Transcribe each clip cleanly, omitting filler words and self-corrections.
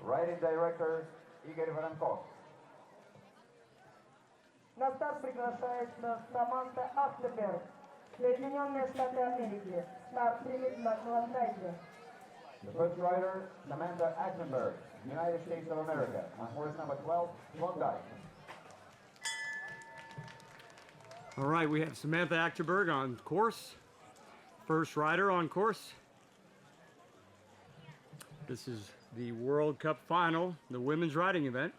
Riding director Игорь Воронков. На старт приглашается Саманта Ахтеберг, Соединенные Штаты Америки. Старт примет на Клондайке. The first rider, Samantha Achtenberg, United States of America, on horse number 12, Klondike. All right, we have Samantha Achterberg on course. First rider on course. This is the World Cup final, the women's riding event.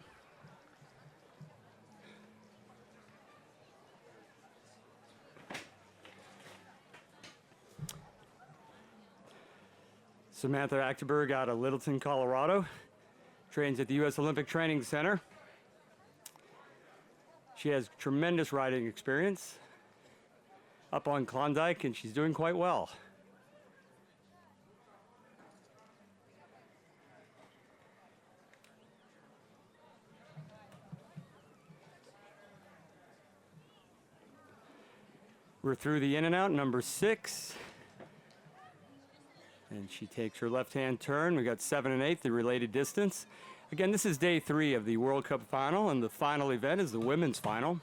Samantha Achterberg out of Littleton, Colorado. Trains at the U.S. Olympic Training Center. She has tremendous riding experience up on Klondike, and she's doing quite well. We're through the in and out, number 6. And she takes her left-hand turn. We got 7 and 8, the related distance. Again, this is day 3 of the World Cup final, and the final event is the women's final.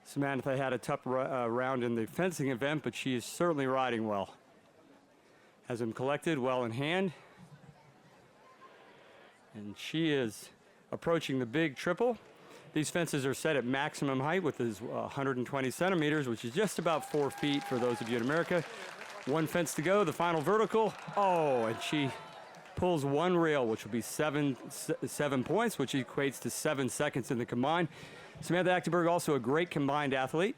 Samantha had a tough round in the fencing event, but she is certainly riding well. Has them collected, well in hand. And she is approaching the big triple. These fences are set at maximum height, with is 120 centimeters, which is just about 4 feet for those of you in America. 1 fence to go, the final vertical. Oh, and she pulls 1 rail, which will be 7 points, which equates to 7 seconds in the combined. Samantha Achterberg, also a great combined athlete.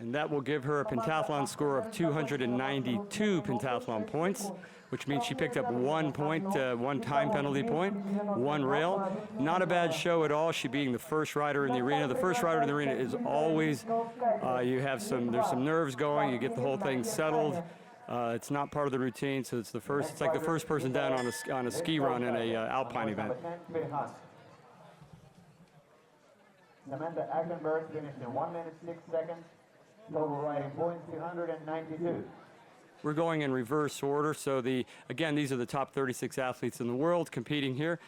And that will give her a pentathlon score of 292 pentathlon points, which means she picked up 1 point, 1 time penalty point, 1 rail. Not a bad show at all, she being the first rider in the arena. The first rider in the arena is always, there's some nerves going, you get the whole thing settled. It's not part of the routine, so it's like the first person down on a ski run in a alpine event. Samantha Achtenberg finished in 1 minute 6 seconds. Total riding points 292. We're going in reverse order. So again, these are the top 36 athletes in the world competing here.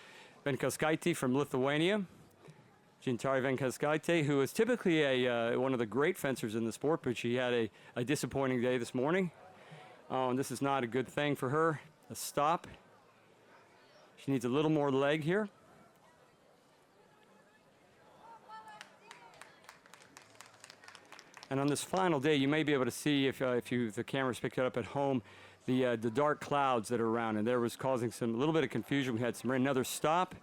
Venckauskaite from Lithuania. Gintare Venckauskaite, who is typically one of the great fencers in the sport, but she had a disappointing day this morning. And this is not a good thing for her. A stop. She needs a little more leg here. And on this final day, you may be able to see, if the cameras picked it up at home, the dark clouds that are around, and there was causing a little bit of confusion. We had another stop.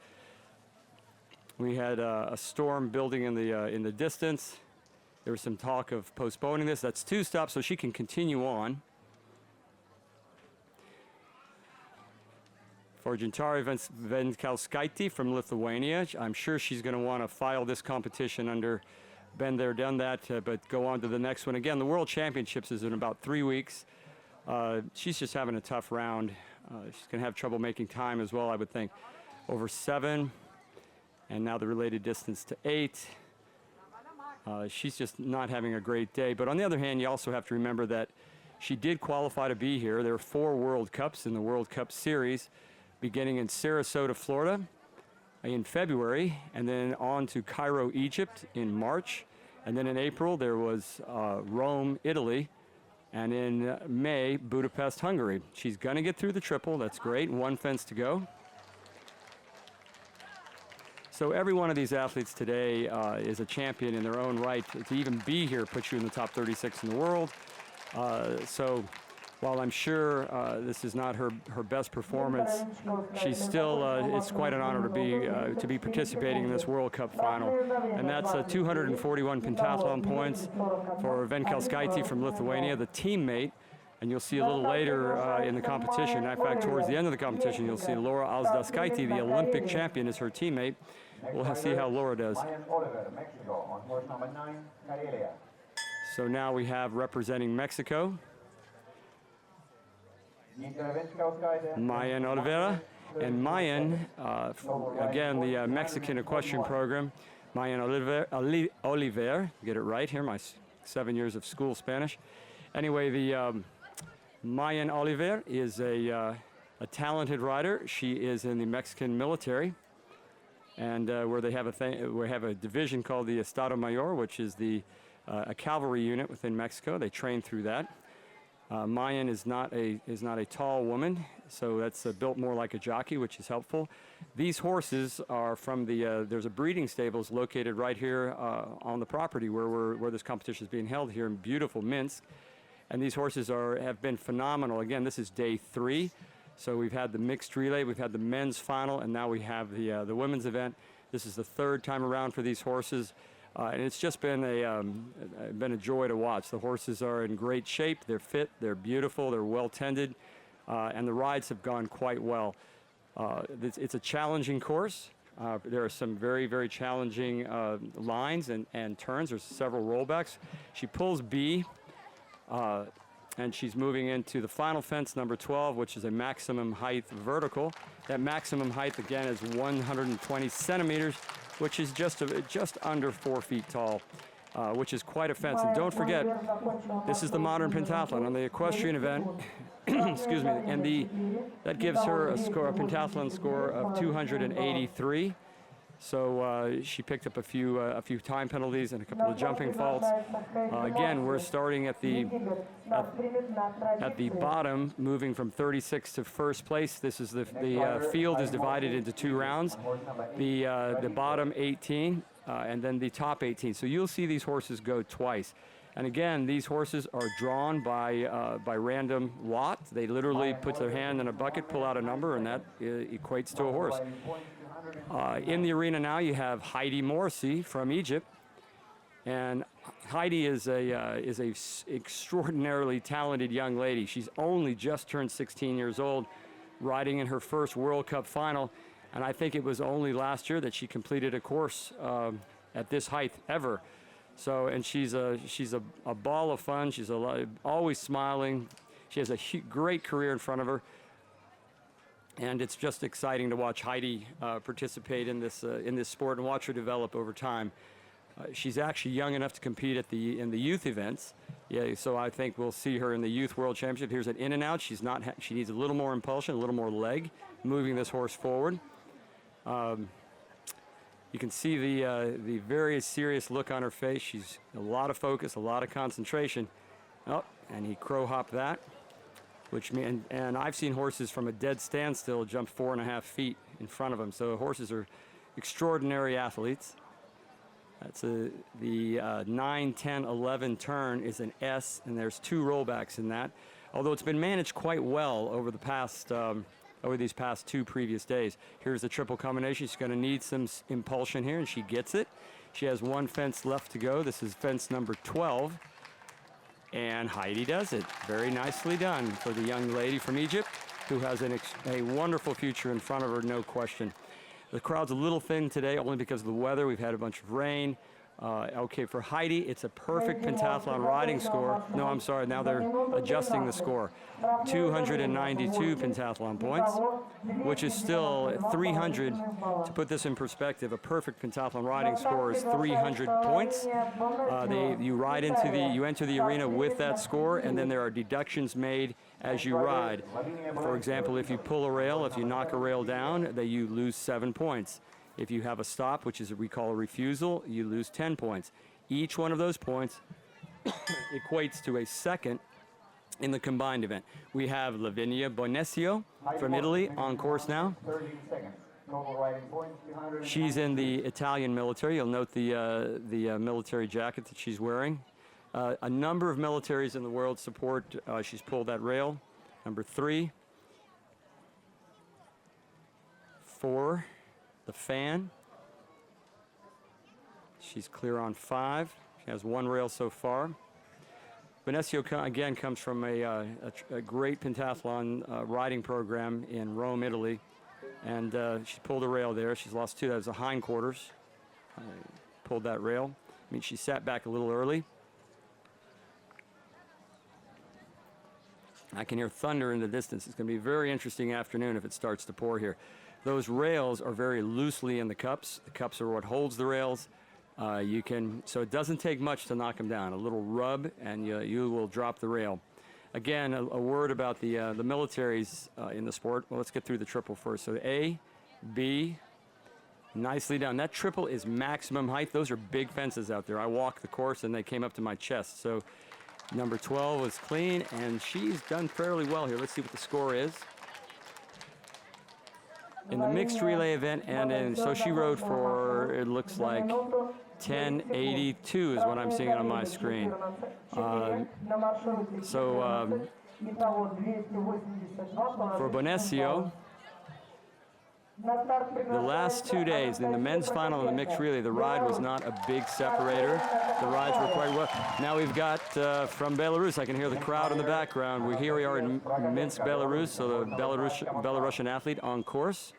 We had a storm building in the distance. There was some talk of postponing this. That's 2 stops, so she can continue on. For Gintare Venckauskaite from Lithuania, I'm sure she's going to want to file this competition under been there, done that, but go on to the next one. Again, the World Championships is in about 3 weeks. She's just having a tough round. She's going to have trouble making time as well, I would think. Over 7, and now the related distance to 8. She's just not having a great day. But on the other hand, you also have to remember that she did qualify to be here. There are 4 World Cups in the World Cup Series, beginning in Sarasota, Florida, in February, and then on to Cairo, Egypt in March. And then in April, there was Rome, Italy, and in May, Budapest, Hungary. She's going to get through the triple. That's great. 1 fence to go. So every one of these athletes today is a champion in their own right. To even be here puts you in the top 36 in the world. So while I'm sure this is not her best performance, she's still, it's quite an honor to be participating in this World Cup final. And that's 241 pentathlon points for Venckauskaite from Lithuania, the teammate. And you'll see a little later in the competition, in fact, towards the end of the competition, you'll see Laura Alzdaskaite, the Olympic champion, is her teammate. We'll see how Laura does. Mayan Oliver, Mexico, on horse number 9, Karelia. So now we have representing Mexico, Mayan Oliver, and Mayan, again, the Mexican equestrian program, Mayan Oliver, get it right here, my 7 years of school Spanish. Anyway, the Mayan Oliver is a talented rider. She is in the Mexican military, and where they have a division called the Estado Mayor, which is a cavalry unit within Mexico. They train through that. Mayan is not a tall woman, so that's built more like a jockey, which is helpful. These horses are from there's a breeding stables located right here on the property where this competition is being held here in beautiful Minsk. And these horses have been phenomenal. Again, this is day 3. So we've had the mixed relay, we've had the men's final, and now we have the women's event. This is the 3rd time around for these horses. And it's just been a joy to watch. The horses are in great shape. They're fit. They're beautiful. They're well tended, and the rides have gone quite well. It's a challenging course. There are some very, very challenging lines and turns. There's several rollbacks. She pulls B, and she's moving into the final fence, number 12, which is a maximum height vertical. That maximum height again is 120 centimeters. Which is just under 4 feet tall, which is quite a fence. And don't forget, this is the modern pentathlon. On the equestrian event, excuse me, and that gives her a pentathlon score of 283. So she picked up a few time penalties and a couple of jumping faults. Again, we're starting at the bottom, moving from 36 to first place. This is the field is divided into 2 rounds. The bottom 18 and then the top 18. So you'll see these horses go twice. And again, these horses are drawn by random lot. They literally put their hand in a bucket, pull out a number, and that equates to a horse. In the arena now, you have Heidi Morsy from Egypt, and Heidi is a extraordinarily talented young lady. She's only just turned 16 years old, riding in her first World Cup final, and I think it was only last year that she completed a course at this height ever. So, and she's a ball of fun. She's always smiling. She has a great career in front of her. And it's just exciting to watch Heidi participate in this sport and watch her develop over time. She's actually young enough to compete in the youth events. Yeah, so I think we'll see her in the Youth World Championship. Here's an in and out. She needs a little more impulsion, a little more leg, moving this horse forward. You can see the very serious look on her face. She's a lot of focus, a lot of concentration. Oh, and he crow hopped that. And I've seen horses from a dead standstill jump 4.5 feet in front of them. So horses are extraordinary athletes. That's the 9, 10, 11 turn is an S, and there's 2 rollbacks in that. Although it's been managed quite well over these past 2 previous days. Here's the triple combination. She's going to need some impulsion here, and she gets it. She has 1 fence left to go. This is fence number 12. And Heidi does it. Very nicely done for the young lady from Egypt, who has a wonderful future in front of her, no question. The crowd's a little thin today, only because of the weather. We've had a bunch of rain. Okay, for Heidi, it's a perfect pentathlon riding score. No, I'm sorry, now they're adjusting the score. 292 pentathlon points, which is still 300. To put this in perspective, a perfect pentathlon riding score is 300 points. You enter the arena with that score, and then there are deductions made as you ride. For example, if you pull a rail, if you knock a rail down, you lose 7 points. If you have a stop, which is we call a refusal, you lose 10 points. Each one of those points equates to a second in the combined event. We have Livia Bonesio from Italy on course now. She's in the Italian military. You'll note the military jacket that she's wearing. A number of militaries in the world support. She's pulled that rail. Number 3. 4. The fan. She's clear on 5. She has 1 rail so far. Bonesio again comes from a great pentathlon riding program in Rome, Italy, and she pulled a rail there. She's lost 2. That was the hindquarters. Pulled that rail. I mean, she sat back a little early. I can hear thunder in the distance. It's going to be a very interesting afternoon if it starts to pour here. Those rails are very loosely in the cups. The cups are what holds the rails. You can, so it doesn't take much to knock him down. A little rub, and you will drop the rail. Again, a word about the militaries in the sport. Well, let's get through the triple first. So A, B, nicely done. That triple is maximum height. Those are big fences out there. I walked the course, and they came up to my chest. So number 12 was clean, and she's done fairly well here. Let's see what the score is. In the mixed relay event, and so she rode for, it looks like 10:82 is what I'm seeing on my screen. For Bonesio, the last 2 days, in the men's final and the mixed relay, the ride was not a big separator. The rides were quite well. Now we've got from Belarus, I can hear the crowd in the background. Here we are in Minsk, Belarus, so the Belarusian athlete on course.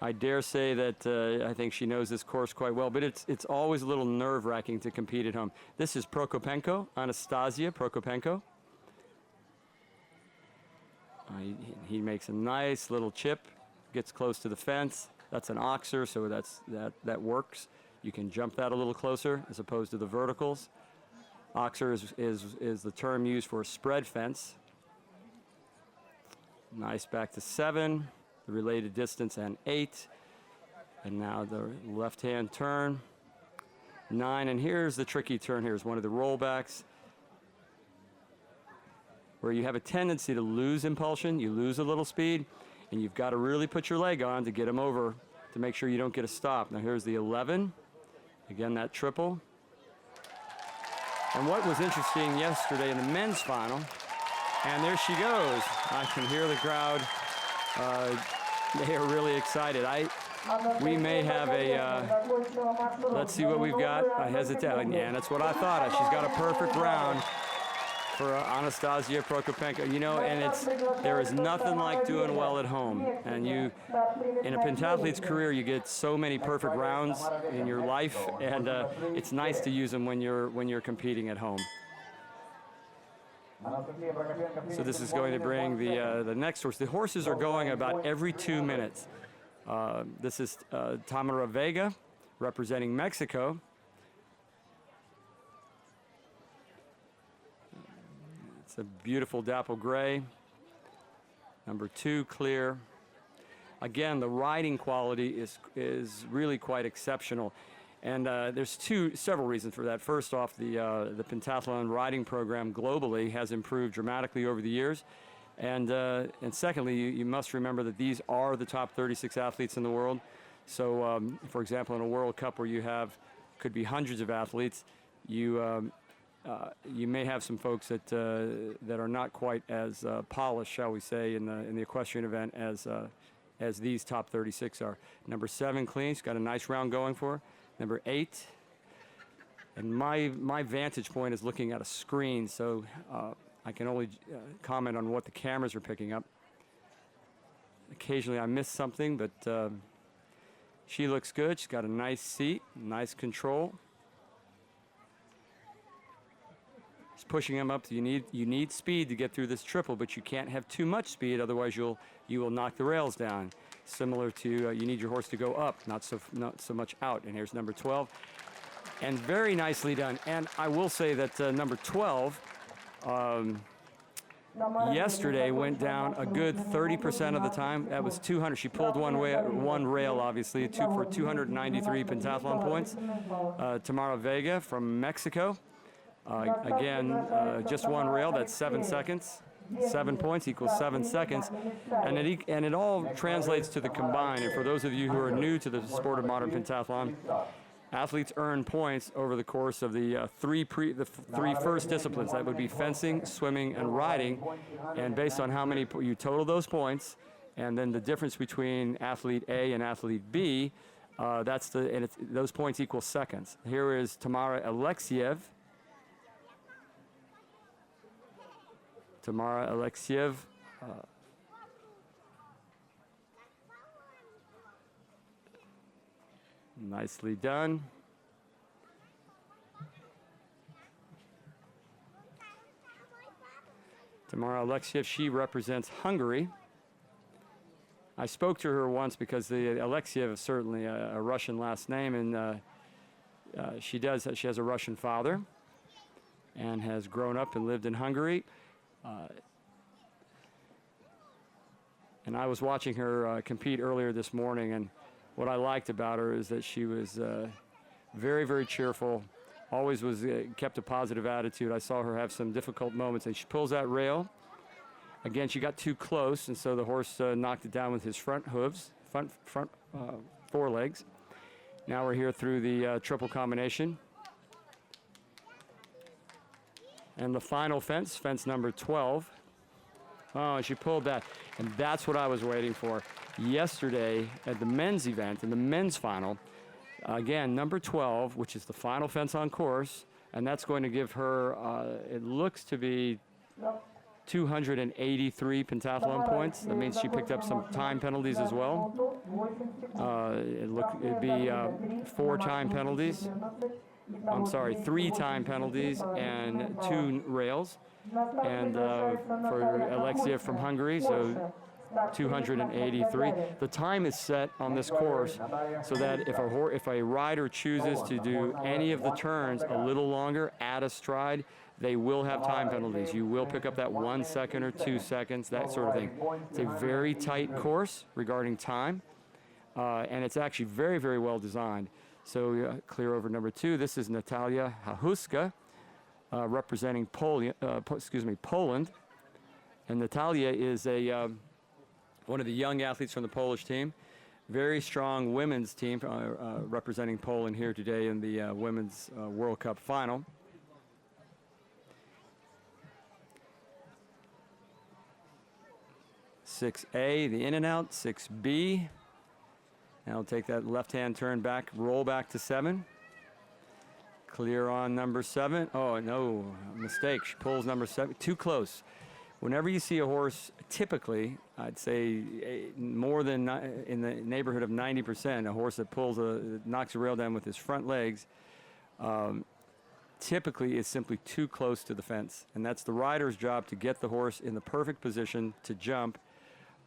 I dare say that I think she knows this course quite well, but it's always a little nerve-wracking to compete at home. This is Prokopenco, Anastasia Prokopenco. He makes a nice little chip, gets close to the fence. That's an oxer, so that works. You can jump that a little closer as opposed to the verticals. Oxer is the term used for a spread fence. Nice back to 7. The related distance, and 8. And now the left-hand turn, 9. And here's the tricky turn. Here's one of the rollbacks where you have a tendency to lose impulsion. You lose a little speed, and you've got to really put your leg on to get him over to make sure you don't get a stop. Now here's the 11. Again, that triple. And what was interesting yesterday in the men's final, and there she goes. I can hear the crowd. They are really excited. We may have a, let's see what we've got. I hesitate. Yeah, that's what I thought. She's got a perfect round for Anastasia Prokopenco. You know, and there is nothing like doing well at home. And in a pentathlete's career, you get so many perfect rounds in your life, and it's nice to use them when you're competing at home. So this is going to bring the next horse. The horses are going about every 2 minutes. This is Tamara Vega, representing Mexico. It's a beautiful dapple gray. Number 2, clear. Again, the riding quality is really quite exceptional. And there's several reasons for that. First off, the pentathlon riding program globally has improved dramatically over the years. And secondly, you must remember that these are the top 36 athletes in the world. So, for example, in a World Cup where could be hundreds of athletes, you may have some folks that are not quite as polished, shall we say, in the equestrian event as these top 36 are. Number 7, clean. She's got a nice round going for her. Number 8, and my vantage point is looking at a screen, so I can only comment on what the cameras are picking up. Occasionally I miss something, but she looks good. She's got a nice seat, nice control. She's pushing him up. You need speed to get through this triple, but you can't have too much speed, otherwise you will knock the rails down. Similar to you need your horse to go up, not so much out. And here's number 12, and very nicely done. And I will say that number 12 yesterday went down a good 30% of the time. That was 200. She pulled one rail, obviously, for 293 pentathlon points. Tamara Vega from Mexico. Again, just one rail. That's 7 seconds. 7 points equals 7 seconds, and it all translates to the combined. And for those of you who are new to the sport of modern pentathlon, athletes earn points over the course of the three first disciplines. That would be fencing, swimming, and riding. And based on how many you total those points, and then the difference between athlete A and athlete B, those points equal seconds. Here is Tamara Alexeev. Tamara Alexeev. Nicely done. Tamara Alexeev, she represents Hungary. I spoke to her once because the Alexeev is certainly a Russian last name, and she has a Russian father and has grown up and lived in Hungary. And I was watching her compete earlier this morning, and what I liked about her is that she was very, very cheerful, always kept a positive attitude. I saw her have some difficult moments, and she pulls that rail. Again, she got too close, and so the horse knocked it down with his front hooves, front forelegs. Now we're here through the triple combination. And the final fence, fence number 12. Oh, she pulled that, and that's what I was waiting for. Yesterday at the men's event, in the men's final, again, number 12, which is the final fence on course, and that's going to give her, it looks to be 283 pentathlon points. That means she picked up some time penalties as well. It'd be 4 time penalties. I'm sorry, 3 time penalties and 2 rails. And for Alexeev from Hungary, so 283. The time is set on this course so that if a rider chooses to do any of the turns a little longer, add a stride, they will have time penalties. You will pick up that 1 second or 2 seconds, that sort of thing. It's a very tight course regarding time, and it's actually very, very well designed. So clear over number 2. This is Natalia Hachulska, representing Poland. And Natalia is one of the young athletes from the Polish team. Very strong women's team representing Poland here today in the Women's World Cup final. (6A), the in and out, 6B. Now I'll take that left-hand turn back, roll back to 7. Clear on number 7. Oh, no, mistake. She pulls number 7. Too close. Whenever you see a horse, typically, I'd say more than in the neighborhood of 90%, a horse that knocks a rail down with his front legs, typically is simply too close to the fence. And that's the rider's job to get the horse in the perfect position to jump.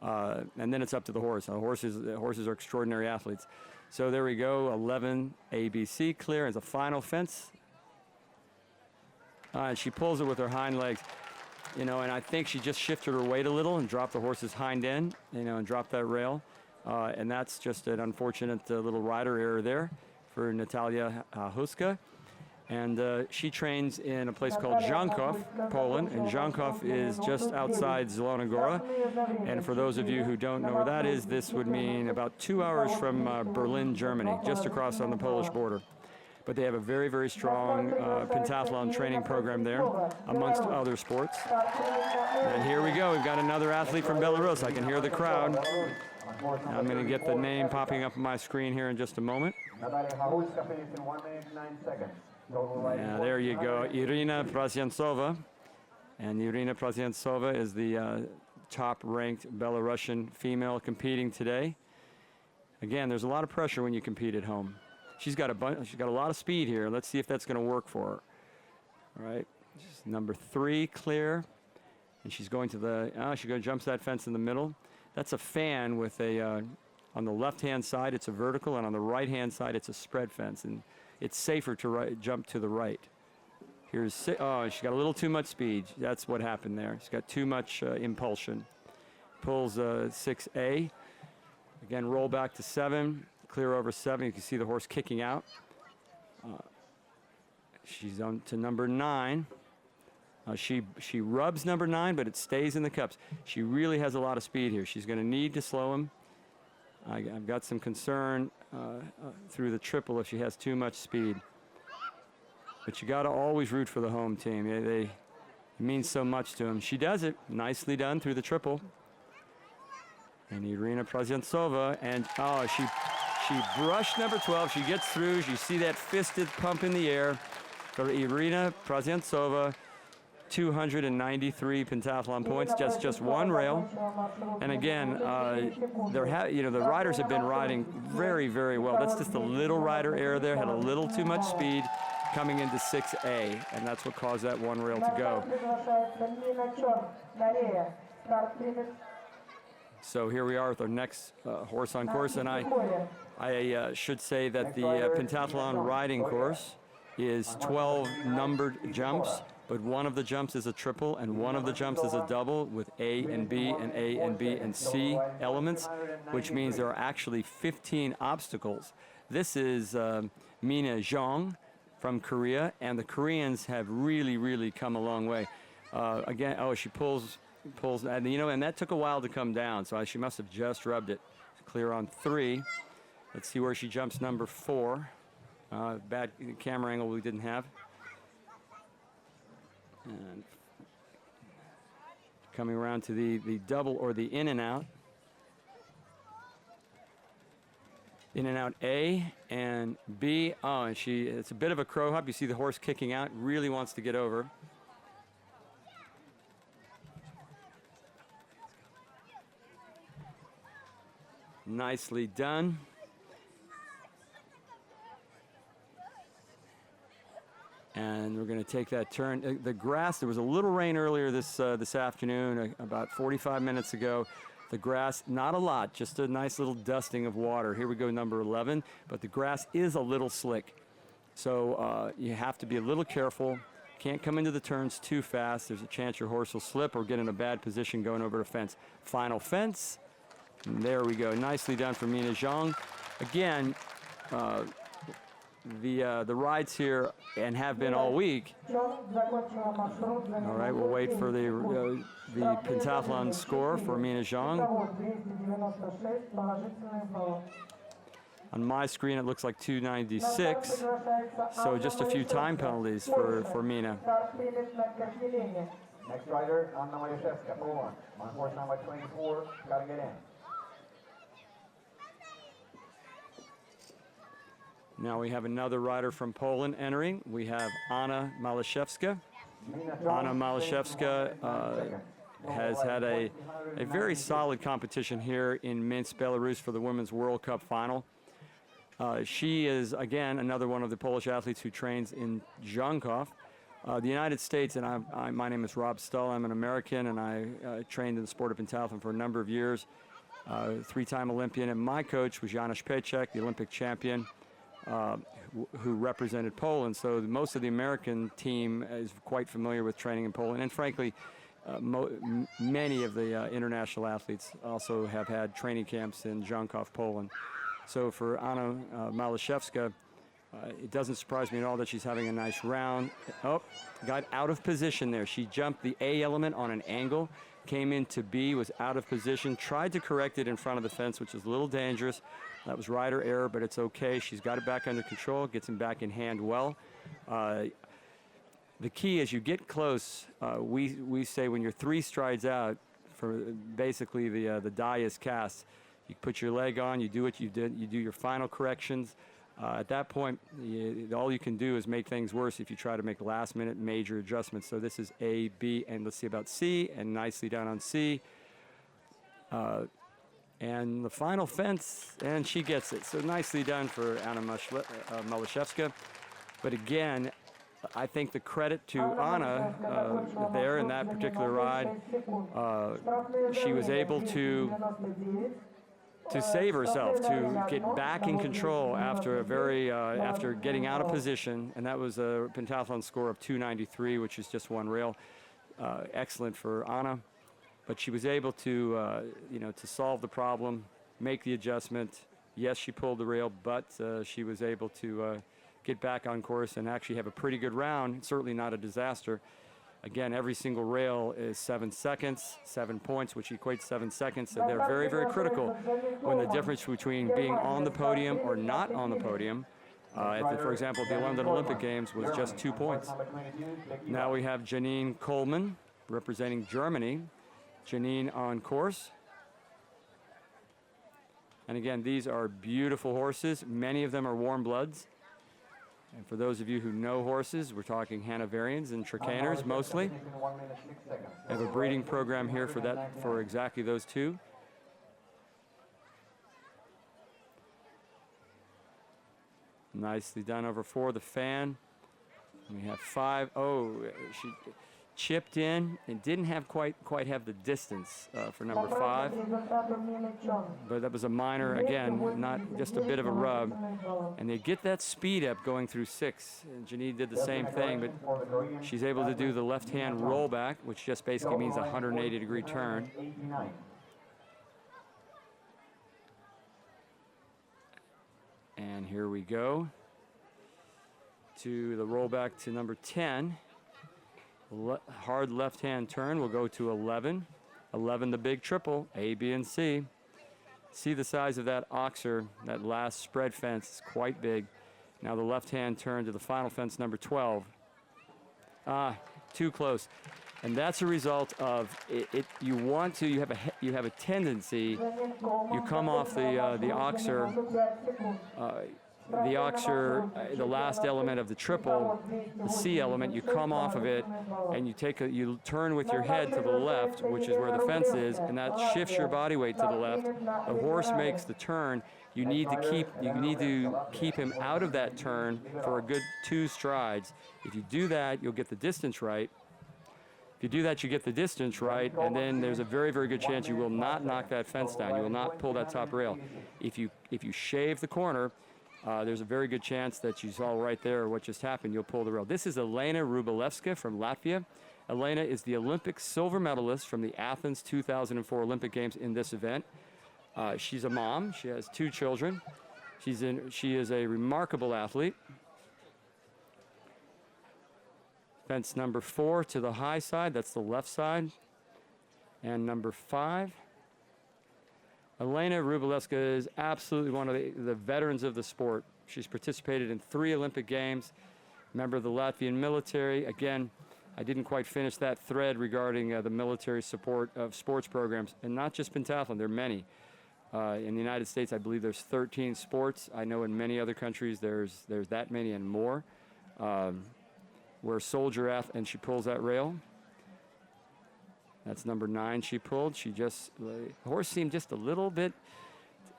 And then it's up to the horse. Horses are extraordinary athletes. So there we go, 11 ABC clear as a final fence. And she pulls it with her hind legs, and I think she just shifted her weight a little and dropped the horse's hind end, and dropped that rail. And that's just an unfortunate little rider error there for Natalia Hachulska. And she trains in a place called Janków, Poland, and Janków is just outside Zielona Góra. And for those of you who don't know where that is, this would mean about 2 hours from Berlin, Germany, just across on the Polish border. But they have a very, very strong pentathlon training program there, amongst other sports. And here we go. We've got another athlete from Belarus. I can hear the crowd. I'm going to get the name popping up on my screen here in just a moment. Yeah, there you go, Irina Prasiantsova. And Irina Prasiantsova is the top-ranked Belarusian female competing today. Again, there's a lot of pressure when you compete at home. She's got a lot of speed here. Let's see if that's going to work for her. All right, number 3 clear, and she's going to jumps that fence in the middle. That's a fan with on the left-hand side it's a vertical, and on the right-hand side it's a spread fence, and it's safer to jump to the right. Here's she got a little too much speed. That's what happened there. She's got too much impulsion. Pulls 6A. Again, roll back to 7. Clear over 7. You can see the horse kicking out. She's on to number 9. She rubs number 9, but it stays in the cups. She really has a lot of speed here. She's going to need to slow him. I've got some concern through the triple if she has too much speed. But you got to always root for the home team. It means so much to them. She does it. Nicely done through the triple. And Irina Prasiantsova, and she brushed number 12. She gets through. You see that fisted pump in the air for Irina Prasiantsova. 293 pentathlon points, just one rail. And again, the riders have been riding very, very well. That's just a little rider error there, had a little too much speed coming into 6A, and that's what caused that one rail to go. So here we are with our next horse on course, and I should say that the pentathlon riding course is 12 numbered jumps, but one of the jumps is a triple and one of the jumps is a double with A and B and A and B and C elements, which means there are actually 15 obstacles. This is Mina Jeong from Korea, and the Koreans have really come a long way. Again, oh, she pulls, and you know, and that took a while to come down, so she must have just rubbed it. Clear on 3. Let's see where she jumps number 4. Bad camera angle we didn't have. And coming around to the double or the in and out. In and out A and B. Oh, and it's a bit of a crow hop. You see the horse kicking out, really wants to get over. Nicely done. And we're going to take that turn. The grass, there was a little rain earlier this afternoon, about 45 minutes ago. The grass, not a lot, just a nice little dusting of water. Here we go, number 11. But the grass is a little slick. So you have to be a little careful. Can't come into the turns too fast. There's a chance your horse will slip or get in a bad position going over the fence. Final fence. And there we go. Nicely done for Mina Jeong. Again, the rides here and have been all week. All right, we'll wait for the pentathlon score for Mina Jeong. On my screen, it looks like 296. So just a few time penalties for Mina. Next rider, Anna Oliver, Poland. On horse number 24, got to get in. Now we have another rider from Poland entering. We have Anna Maliszewska. Anna Maliszewska has had a very solid competition here in Minsk, Belarus for the Women's World Cup final. She is, again, another one of the Polish athletes who trains in Żonkov. The United States, and my name is Rob Stull. I'm an American, and I trained in the sport of pentathlon for a number of years. 3-time Olympian, and my coach was Janusz Pejczak, the Olympic champion. Who represented Poland, so most of the American team is quite familiar with training in Poland, and frankly, many of the international athletes also have had training camps in Żonkov, Poland. So for Anna Maliszewska, it doesn't surprise me at all that she's having a nice round. Oh, got out of position there. She jumped the A element on an angle, came into B, was out of position, tried to correct it in front of the fence, which is a little dangerous. That was rider error, but it's okay. She's got it back under control, gets him back in hand well. The key is you get close. We say when you're 3 strides out, for basically the die is cast. You put your leg on, you do what you did, you do your final corrections. At that point, all you can do is make things worse if you try to make last-minute major adjustments. So this is A, B, and let's see about C, and nicely down on C. And the final fence, and she gets it. So nicely done for Anna Maliszewska. But again, I think the credit to Anna there in that particular ride, she was able to save herself, to get back in control after after getting out of position, and that was a pentathlon score of 293, which is just one rail. Excellent for Anna. But she was able to, to solve the problem, make the adjustment. Yes, she pulled the rail, but she was able to get back on course and actually have a pretty good round. Certainly not a disaster. Again, every single rail is 7 seconds, 7 points, which equates 7 seconds. So they're very, very critical when the difference between being on the podium or not on the podium, for example, the London Olympic Games was just 2 points. Now we have Janine Kohlmann representing Germany. Janine on course. And again, these are beautiful horses. Many of them are warm bloods. And for those of you who know horses, we're talking Hanoverians and Tricaners mostly. I have a breeding program here for exactly those two. Nicely done over 4, the fan. We have 5. Oh, chipped in and didn't have quite have the distance for number 5. But that was a minor, again, not just a bit of a rub. And they get that speed up going through 6. And Janine did the same thing, but she's able to do the left-hand rollback, which just basically means a 180-degree turn. And here we go to the rollback to number 10. Hard left-hand turn will go to 11. 11, the big triple, A, B, and C. See the size of that oxer, that last spread fence is quite big. Now the left-hand turn to the final fence, number 12. Too close. And that's a result of it. You have a tendency. You come off the oxer. The oxer, the last element of the triple, the C element, you come off of it and you turn with your head to the left, which is where the fence is, and that shifts your body weight to the left. The horse makes the turn. You need to keep him out of that turn for a good 2 strides. If you do that, you'll get the distance right. If you do that, you get the distance right, and then there's a very, very good chance you will not knock that fence down. You will not pull that top rail. If you shave the corner, there's a very good chance that you saw right there what just happened. You'll pull the rail. This is Elena Rublevska from Latvia. Elena is the Olympic silver medalist from the Athens 2004 Olympic Games in this event. She's a mom. She has 2 children. She is a remarkable athlete. Fence number 4 to the high side. That's the left side. And number 5. Elena Rublevska is absolutely one of the veterans of the sport. She's participated in 3 Olympic Games, member of the Latvian military. Again, I didn't quite finish that thread regarding the military support of sports programs, and not just pentathlon, there are many. In the United States, I believe there's 13 sports. I know in many other countries there's that many and more. Where soldier athlete, and she pulls that rail. That's number 9 she pulled. The horse seemed just a little bit,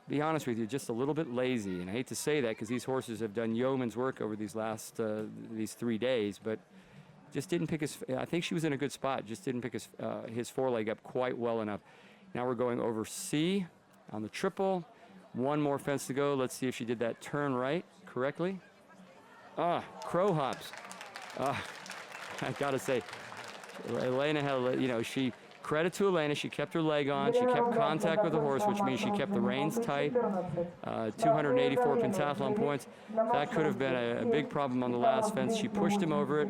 to be honest with you, just a little bit lazy. And I hate to say that because these horses have done yeoman's work over these last, these 3 days, but just didn't pick I think she was in a good spot, just didn't pick his foreleg up quite well enough. Now we're going over C on the triple. 1 more fence to go. Let's see if she did that turn right correctly. Crow hops. I gotta say, Elena had, credit to Elena, she kept her leg on, she kept contact with the horse, which means she kept the reins tight. 284 pentathlon points. That could have been a big problem on the last fence. She pushed him over it,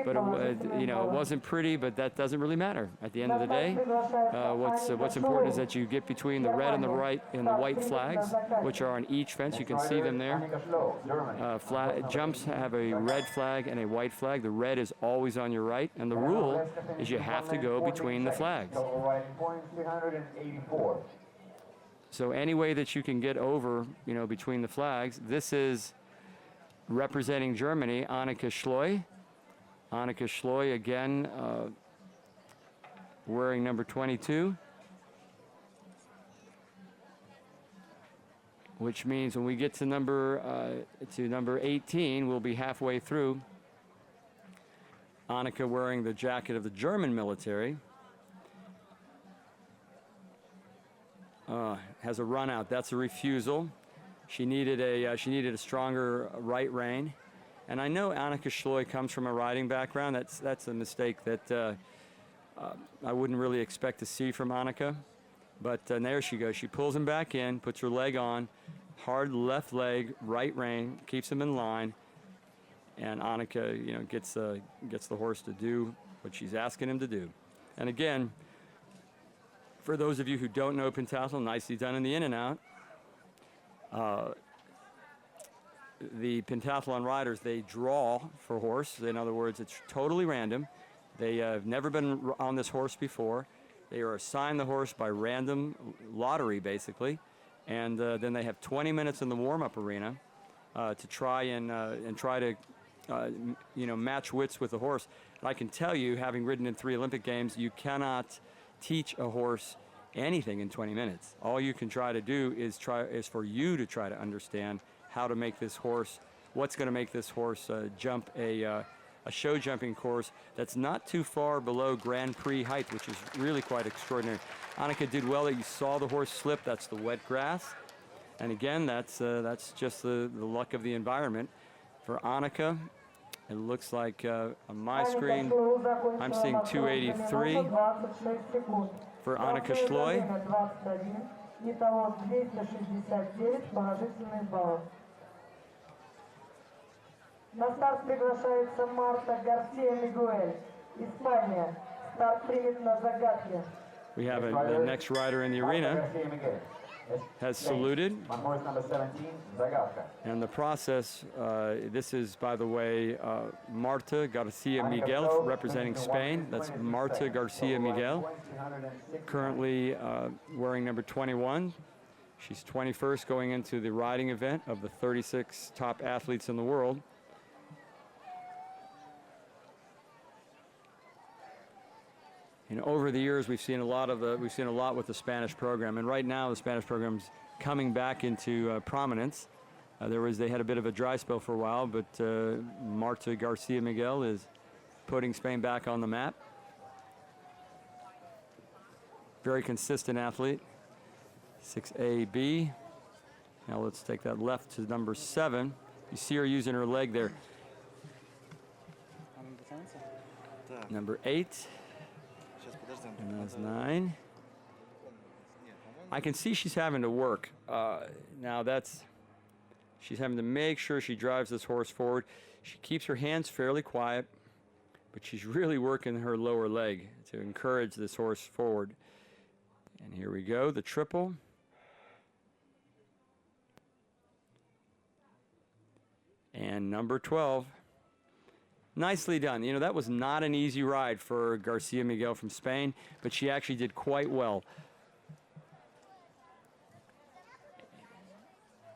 but it wasn't pretty, but that doesn't really matter. At the end of the day, what's important is that you get between the red and the white flags, which are on each fence. You can see them there. Jumps have a red flag and a white flag. The red is always on your right, and the rule is you have to go between the flags. So any way that you can get over, between the flags. This is representing Germany, Annika Schleu. Annika Schleu again wearing number 22. Which means when we get to number 18, we'll be halfway through. Annika wearing the jacket of the German military. Has a run out. That's a refusal. She needed a stronger right rein, and I know Annika Schleu comes from a riding background. That's a mistake that I wouldn't really expect to see from Annika. But there she goes. She pulls him back in, puts her leg on, hard left leg, right rein, keeps him in line, and Annika, gets the horse to do what she's asking him to do. And again, for those of you who don't know pentathlon, nicely done in the in and out. The pentathlon riders, they draw for horse. In other words, it's totally random. They have never been on this horse before. They are assigned the horse by random lottery, basically. And then they have 20 minutes in the warm-up arena to try to match wits with the horse. And I can tell you, having ridden in 3 Olympic Games, you cannot teach a horse anything in 20 minutes. All you can try to do is for you to try to understand how to make this horse, what's going to make this horse jump a a show jumping course that's not too far below Grand Prix height, which is really quite extraordinary. Annika did well. You saw the horse slip. That's the wet grass. And again, that's just the luck of the environment. For Annika, it looks like on my screen, I'm seeing 283 for Annika Schleu. Итого 269 положительных баллов. На старт приглашается Марта Гарсия Мигуэль, Испания. Старт примет на загадке. We have the next rider in the arena has saluted. And the process, this is, by the way, Marta Garcia Miguel representing Spain. That's Marta Garcia Miguel, currently wearing number 21. She's 21st going into the riding event of the 36 top athletes in the world. And over the years, we've seen a lot with the Spanish program, and right now the Spanish program's coming back into prominence. They had a bit of a dry spell for a while, but Marta Garcia Miguel is putting Spain back on the map. Very consistent athlete. 6AB. Now let's take that left to number 7. You see her using her leg there. Number 8. And that's 9. I can see she's having to work. She's having to make sure she drives this horse forward. She keeps her hands fairly quiet, but she's really working her lower leg to encourage this horse forward. And here we go, the triple. And number 12. Nicely done. You know, that was not an easy ride for Garcia Miguel from Spain, but she actually did quite well.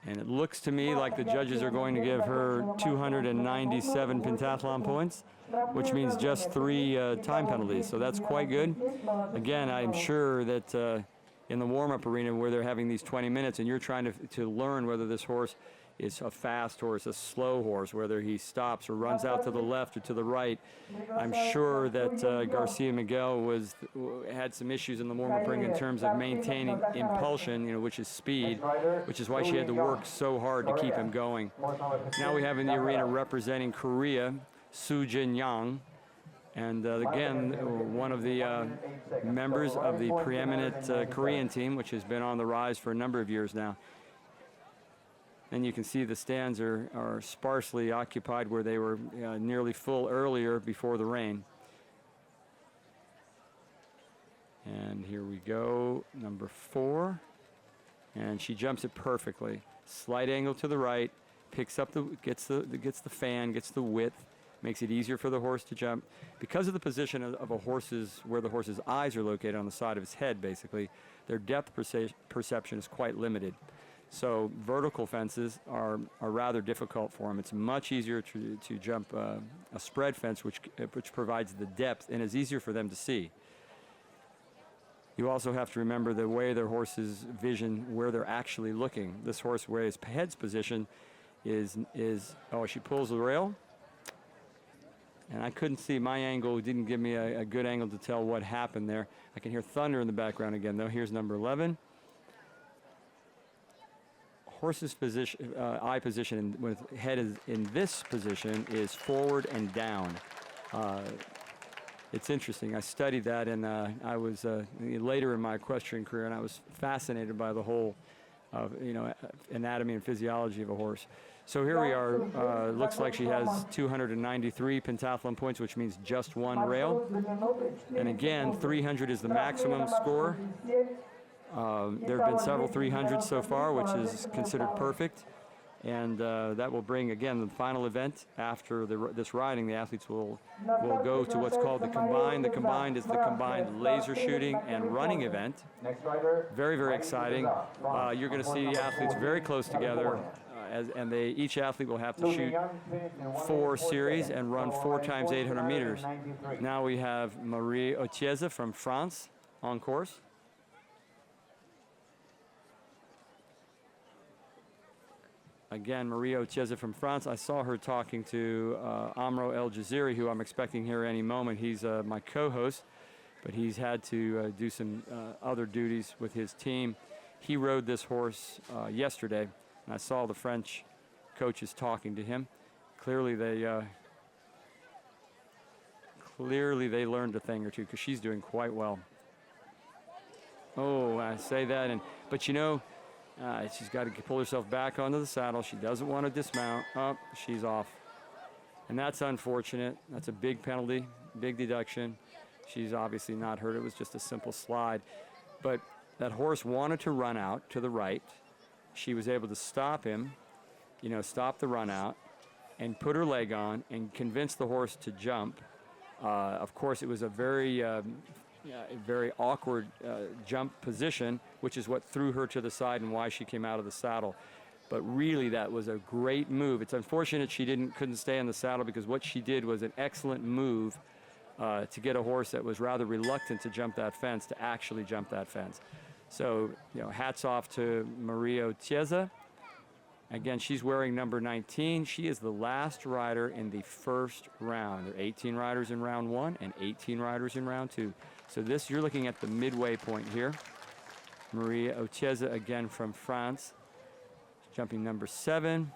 And it looks to me like the judges are going to give her 297 pentathlon points, which means just 3 time penalties. So that's quite good. Again, I'm sure that in the warm-up arena where they're having these 20 minutes and you're trying to learn whether this horse is a fast horse, a slow horse, whether he stops or runs out to the left or to the right. I'm sure that Garcia Miguel had some issues in the warm-up ring in terms of maintaining impulsion, you know, which is speed, which is why she had to work so hard to keep him going. Now we have in the arena representing Korea, Soo-jin Yang, and again, one of the members of the preeminent Korean team, which has been on the rise for a number of years now. And you can see the stands are sparsely occupied where they were nearly full earlier before the rain. And here we go, number 4. And she jumps it perfectly. Slight angle to the right, picks up gets the fan, gets the width, makes it easier for the horse to jump. Because of the position of where the horse's eyes are located on the side of his head, basically, their depth perception is quite limited. So vertical fences are rather difficult for them. It's much easier to jump a spread fence, which provides the depth and is easier for them to see. You also have to remember the way their horse's vision, where they're actually looking. This horse, where his head's position is she pulls the rail. And I couldn't see, my angle didn't give me a good angle to tell what happened there. I can hear thunder in the background again, though. Here's number 11. Horse's position, eye position with head in this position is forward and down. It's interesting. I studied that, and I was later in my equestrian career, and I was fascinated by the whole, anatomy and physiology of a horse. So here we are. Looks like she has 293 pentathlon points, which means just 1 rail. And again, 300 is the maximum score. There have been several 300s so far, which is considered perfect. And that will bring, again, the final event after this riding. The athletes will go to what's called the combined. The combined is the combined laser shooting and running event. Very, very exciting. You're going to see the athletes very close together. And each athlete will have to shoot 4 series and run 4 times 800 meters. Now we have Marie Otieza from France on course. again, Maria Oliver from France. I saw her talking to Amro El Jaziri, who I'm expecting here any moment. He's my co-host, but he's had to do some other duties with his team. He rode this horse yesterday, and I saw the French coaches talking to him. Clearly they learned a thing or two, because she's doing quite well. Oh, I say that, but you know, she's got to pull herself back onto the saddle. She doesn't want to dismount. Oh, she's off. And that's unfortunate. That's a big penalty, big deduction. She's obviously not hurt. It was just a simple slide. But that horse wanted to run out to the right. She was able to stop him, you know, stop the run out, and put her leg on and convince the horse to jump. Of course, it was a very awkward jump position, which is what threw her to the side and why she came out of the saddle. But really, that was a great move. It's unfortunate she couldn't stay in the saddle, because what she did was an excellent move to get a horse that was rather reluctant to jump that fence to actually jump that fence. So, you know, hats off to Maria Oliver. Again, she's wearing number 19. She is the last rider in the first round. There are 18 riders in round 1 and 18 riders in round 2. So this, you're looking at the midway point here. Maria Oliver, again from France, jumping number 7.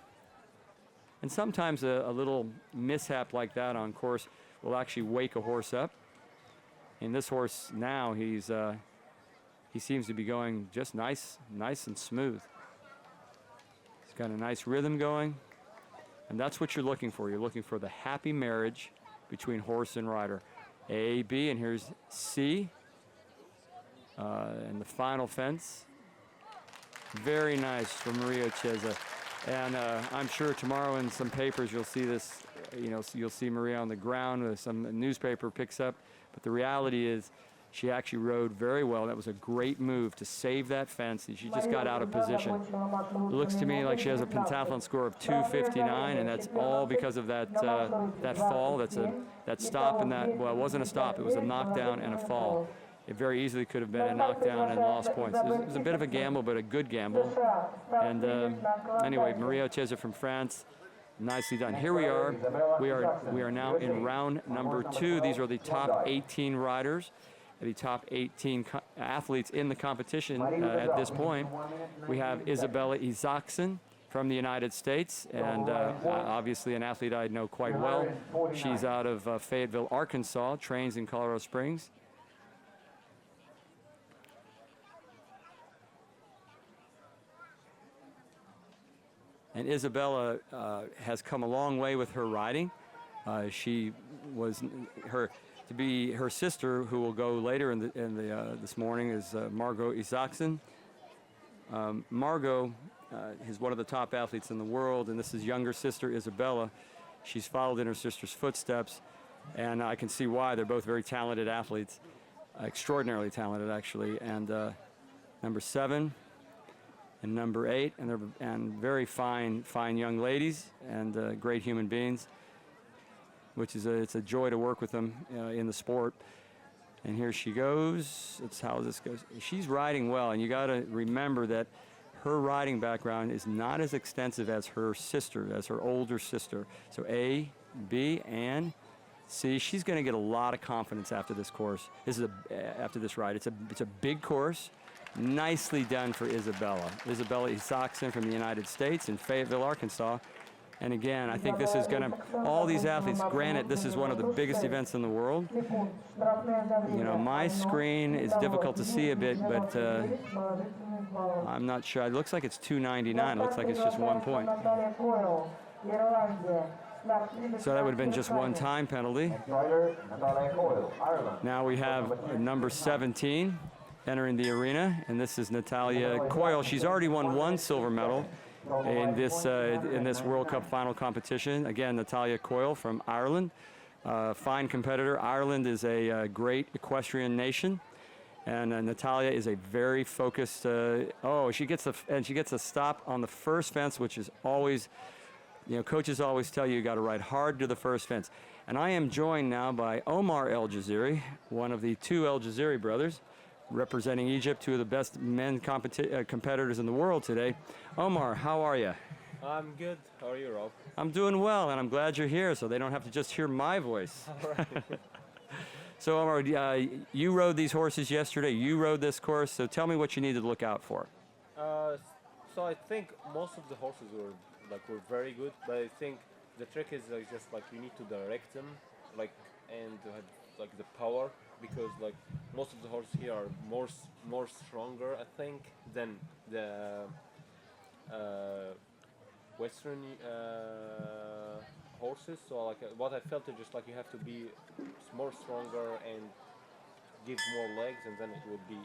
And sometimes a little mishap like that on course will actually wake a horse up. And this horse now, he seems to be going just nice and smooth. He's got a nice rhythm going, and that's what you're looking for. You're looking for the happy marriage between horse and rider. A, B, and here's C. And the final fence. Very nice for Maria Oliver. And I'm sure tomorrow in some papers you'll see this, you know, you'll see Maria on the ground, some newspaper picks up. But the reality is she actually rode very well. That was a great move to save that fence, and she just got out of position. It looks to me like she has a pentathlon score of 259, and that's all because of that fall. That stop and that, well, it wasn't a stop. It was a knockdown and a fall. It very easily could have been a knockdown and lost points. It was a bit of a gamble, but a good gamble. And anyway, Maria Oliver from France, nicely done. Here we are. We are now in round number 2. These are the top 18 riders, the top 18 athletes in the competition at this point. We have Isabella Isaksen from the United States, and obviously an athlete I know quite well. She's out of Fayetteville, Arkansas, trains in Colorado Springs. And Isabella has come a long way with her riding. She was her sister, who will go later this morning, is Margaux Isaksen. Margaux is one of the top athletes in the world, and this is younger sister Isabella. She's followed in her sister's footsteps, and I can see why. They're both very talented athletes, extraordinarily talented actually. And number 7. And number 8, and very fine young ladies, and great human beings, which is it's a joy to work with them in the sport. And here she goes. That's how this goes. She's riding well, and you got to remember that her riding background is not as extensive as her sister, as her older sister. So A, B, and C. She's going to get a lot of confidence after this course. After this ride. It's a big course. Nicely done for Isabella. Isabella Isaksen from the United States in Fayetteville, Arkansas. And again, I think this is going to, all these athletes, granted, this is one of the biggest events in the world. You know, my screen is difficult to see a bit, but I'm not sure. It looks like it's 299. It looks like it's just 1 point. So that would have been just one time penalty. Now we have number 17. Entering the arena, and this is Natalya Coyle. She's already won 1 silver medal in this World Cup final competition. Again, Natalya Coyle from Ireland, fine competitor. Ireland is a great equestrian nation, and Natalya is a very focused. She gets a stop on the first fence, which is always, you know, coaches always tell you got to ride hard to the first fence. And I am joined now by Omar El Jaziri, one of the 2 El Jaziri brothers, representing Egypt, 2 of the best men competitors in the world today. Omar, how are you? I'm good. How are you, Rob? I'm doing well, and I'm glad you're here, so they don't have to just hear my voice. All right. So, Omar, you rode these horses yesterday. You rode this course, so tell me what you need to look out for. So I think most of the horses were very good, but I think the trick is just you need to direct them, and to have the power, because most of the horses here are more stronger, I think, than the Western horses. So what I felt is just you have to be more stronger and give more legs, and then it would be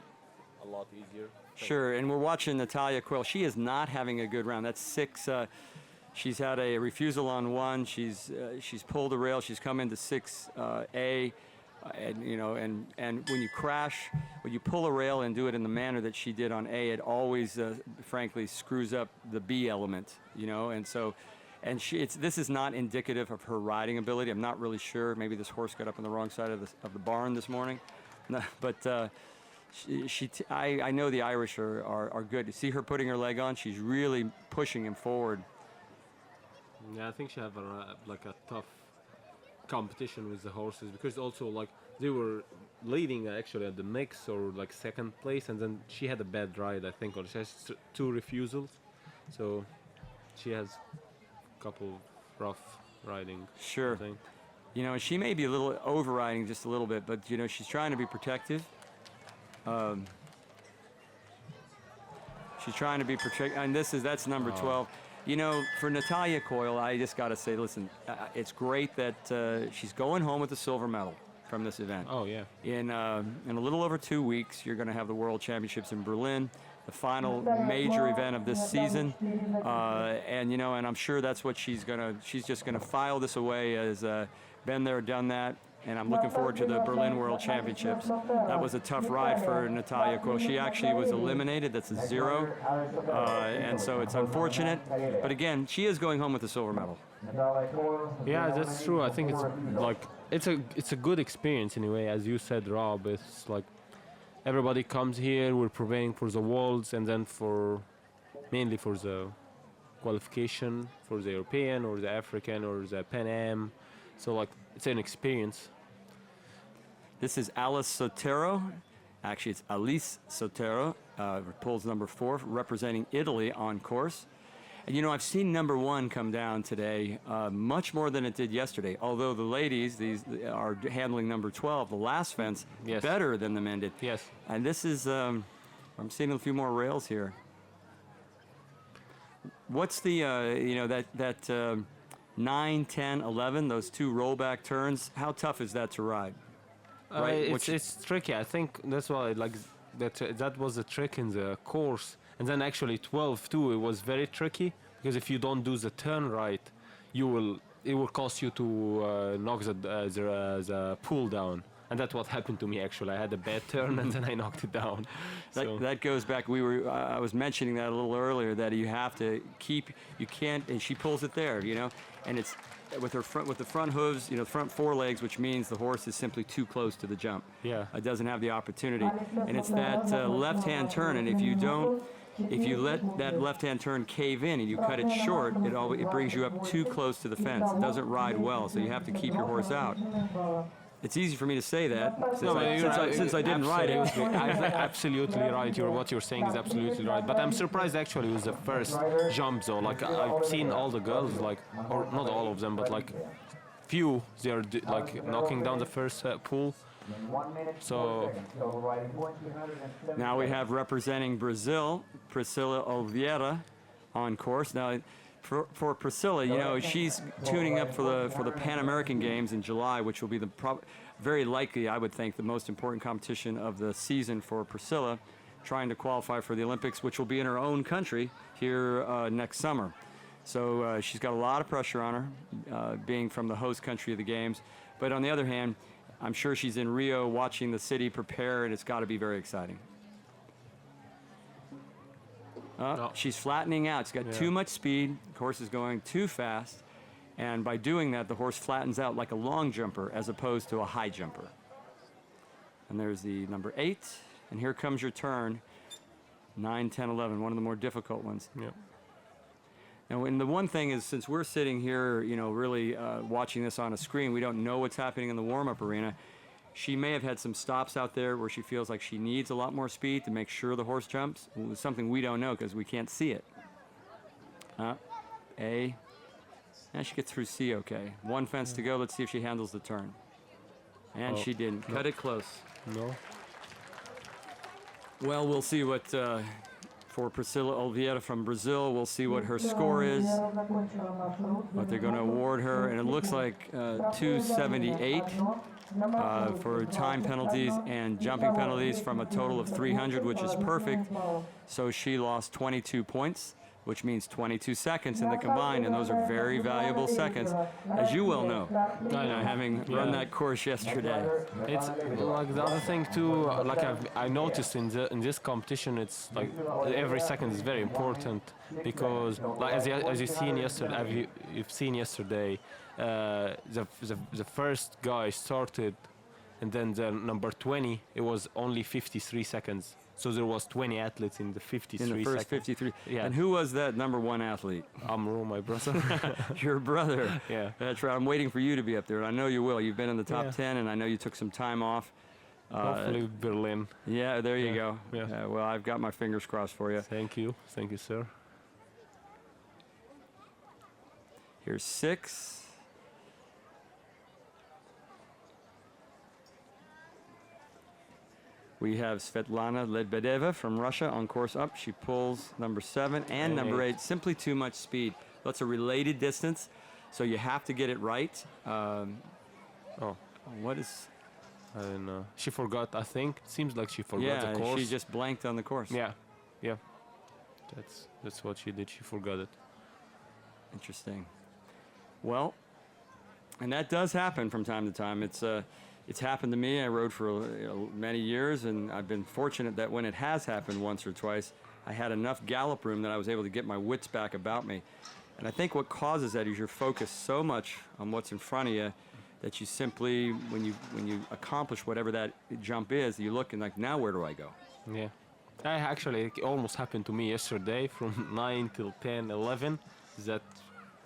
a lot easier. Sure, and we're watching Natalya Coyle. She is not having a good round. That's 6. She's had a refusal on 1. She's pulled a rail. She's come into 6A, and when you crash, when you pull a rail and do it in the manner that she did on A, it always, frankly, screws up the B element, and so. And this is not indicative of her riding ability. I'm not really sure. Maybe this horse got up on the wrong side of the barn this morning, but. I know the Irish are good. To see her putting her leg on, she's really pushing him forward. Yeah, I think she have a tough competition with the horses, because also they were leading actually at the mix or second place, and then she had a bad ride, I think, or she has 2 refusals, so she has a couple rough riding. Sure. I think. And she may be a little overriding just a little bit, but she's trying to be protective. She's trying to be protected, and that's number 12. For Natalya Coyle, I just got to say, listen, it's great that she's going home with a silver medal from this event. Oh yeah. In a little over 2 weeks, you're going to have the World Championships in Berlin, the final major event of this season, and I'm sure that's what she's just gonna file this away as been there, done that. And I'm looking forward to the Berlin World Championships. That was a tough ride for Natalya Coyle. She actually was eliminated. That's a 0. And so it's unfortunate. But again, she is going home with a silver medal. Yeah, that's true. I think it's a good experience anyway. As you said, Rob, it's everybody comes here. We're preparing for the Worlds, and then mainly for the qualification for the European or the African or the Pan Am. So it's an experience. This is Alice Sotero. Actually, it's Alise Sotero, pulls number 4, representing Italy on course. And I've seen number 1 come down today, much more than it did yesterday. Although the ladies, these are handling number 12, the last fence, yes, better than the men did. Yes. And this is, I'm seeing a few more rails here. What's the, 9, 10, 11, those 2 rollback turns, how tough is that to ride? Right? It's tricky. I think that's why that was the trick in the course. And then actually 12 too, it was very tricky, because if you don't do the turn right, it will cost you to knock the pull down. And that's what happened to me actually. I had a bad turn and then I knocked it down. That goes back, I was mentioning that a little earlier, that you have to you can't, and she pulls it there, and it's with the front hooves, front 4 legs, which means the horse is simply too close to the jump. Yeah. It doesn't have the opportunity. And it's that left-hand turn, and if you let that left-hand turn cave in and you cut it short, it brings you up too close to the fence. It doesn't ride well, so you have to keep your horse out. It's easy for me to say that since I didn't ride it. Absolutely right. What you're saying is absolutely right. But I'm surprised actually with the first jump though. I've seen all the girls, or not all of them, but few, they are knocking down the first pull. So now we have representing Brazil, Priscilla Oliveira on course. Now, for Priscilla, she's tuning up for the Pan American Games in July, which will be very likely, I would think, the most important competition of the season for Priscilla, trying to qualify for the Olympics, which will be in her own country here next summer. So she's got a lot of pressure on her, being from the host country of the Games. But on the other hand, I'm sure she's in Rio watching the city prepare, and it's got to be very exciting. She's flattening out. She's got too much speed. The horse is going too fast. And by doing that, the horse flattens out like a long jumper as opposed to a high jumper. And there's the number 8. And here comes your turn. 9, 10, 11, one of the more difficult ones. Yep. And the one thing is, since we're sitting here, really watching this on a screen, we don't know what's happening in the warm-up arena. She may have had some stops out there where she feels like she needs a lot more speed to make sure the horse jumps. It's something we don't know because we can't see it. A. And she gets through C okay. One fence to go. Let's see if she handles the turn. And she didn't. Cut it close. No. Well, we'll see what, for Priscilla Oliveira from Brazil, we'll see what her score is, what they're going to award her. And it looks like 278 for time penalties and jumping penalties from a total of 300, which is perfect. So she lost 22 points, which means 22 seconds in the combined, and those are very valuable seconds, as you well know, having run that course yesterday. It's like the other thing too. Like I noticed in this competition, it's like every second is very important because, like as you've seen yesterday, the first guy started, and then the number 20, it was only 53 seconds. So there was 20 athletes in the 53 in the first seconds. 53. Yeah. And who was that number one athlete? Amro, my brother. Your brother. Yeah. That's right. I'm waiting for you to be up there, and I know you will. You've been in the top 10, and I know you took some time off. Hopefully Berlin. Yeah, there you go. Yeah. Well, I've got my fingers crossed for you. Thank you, sir. Here's 6. We have Svetlana Lebedeva from Russia on course up. She pulls number 7 and number 8. Simply too much speed. That's a related distance, so you have to get it right. What is... I don't know. She forgot, I think. Seems like she forgot the course. Yeah, she just blanked on the course. Yeah. That's what she did. She forgot it. Interesting. Well, and that does happen from time to time. It's happened to me. I rode for many years, and I've been fortunate that when it has happened once or twice, I had enough gallop room that I was able to get my wits back about me. And I think what causes that is you're focused so much on what's in front of you that you simply, when you accomplish whatever that jump is, you look and like, now where do I go? Yeah. Actually, it almost happened to me yesterday from 9 till 10, 11, that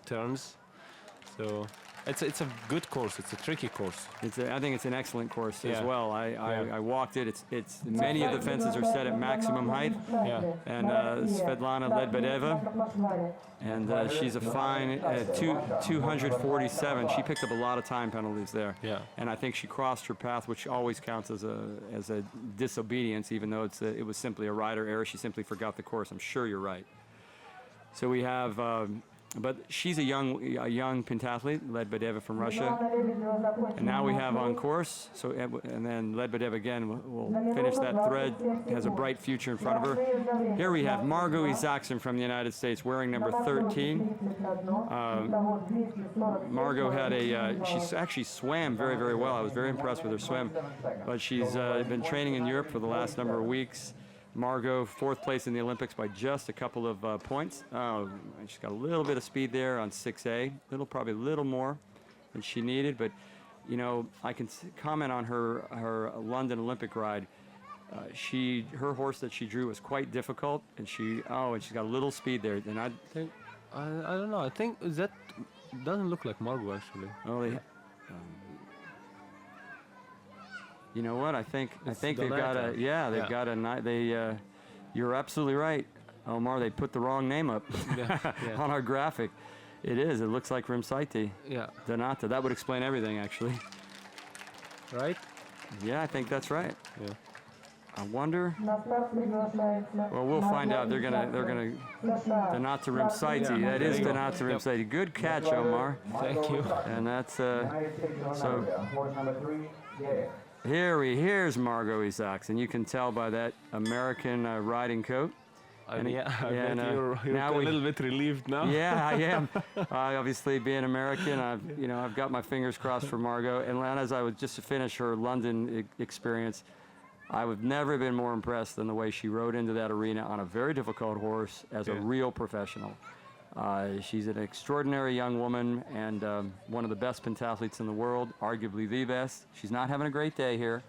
turns. So it's a good course. It's a tricky course. I think it's an excellent course as Yeah. well. I walked it. It's many of the fences are set at maximum height. Yeah. And Svetlana Lebedeva, and she's a fine 247. She picked up a lot of time penalties there. Yeah. And I think she crossed her path, which always counts as a disobedience, even though it was simply a rider error. She simply forgot the course. I'm sure you're right. So we have. But she's a young pentathlete, Lebedeva from Russia. And now we have on course, and then Lebedeva again will finish that thread, has a bright future in front of her. Here we have Margaux Isaksen from the United States wearing number 13. Margaux had she actually swam very, very well. I was very impressed with her swim. But she's been training in Europe for the last number of weeks. Margaux, 4th place in the Olympics by just a couple of points. She's got a little bit of speed there on 6A, probably a little more than she needed. But, I can comment on her London Olympic ride. Her horse that she drew was quite difficult, and she's got a little speed there. And I don't know. I think that doesn't look like Margaux actually. Oh, you know what? I think they've got a you're absolutely right, Omar. They put the wrong name up on our graphic. It is. It looks like Rimsaiti. Yeah. Donata. That would explain everything, actually. Right? Yeah, I think that's right. Yeah. I wonder. Well, we'll find out. They're gonna Donata Rimsaiti. That is Donata Rimsaiti. Good catch, Omar. Thank you. And that's so. Here's Margaux Isaksen. You can tell by that American riding coat. I bet you're a little bit relieved now. Yeah, I am. Obviously, being American, I've got my fingers crossed for Margaux. And as I was just to finish her London experience, I've never been more impressed than the way she rode into that arena on a very difficult horse as a real professional. She's an extraordinary young woman and one of the best pentathletes in the world, arguably the best. She's not having a great day here,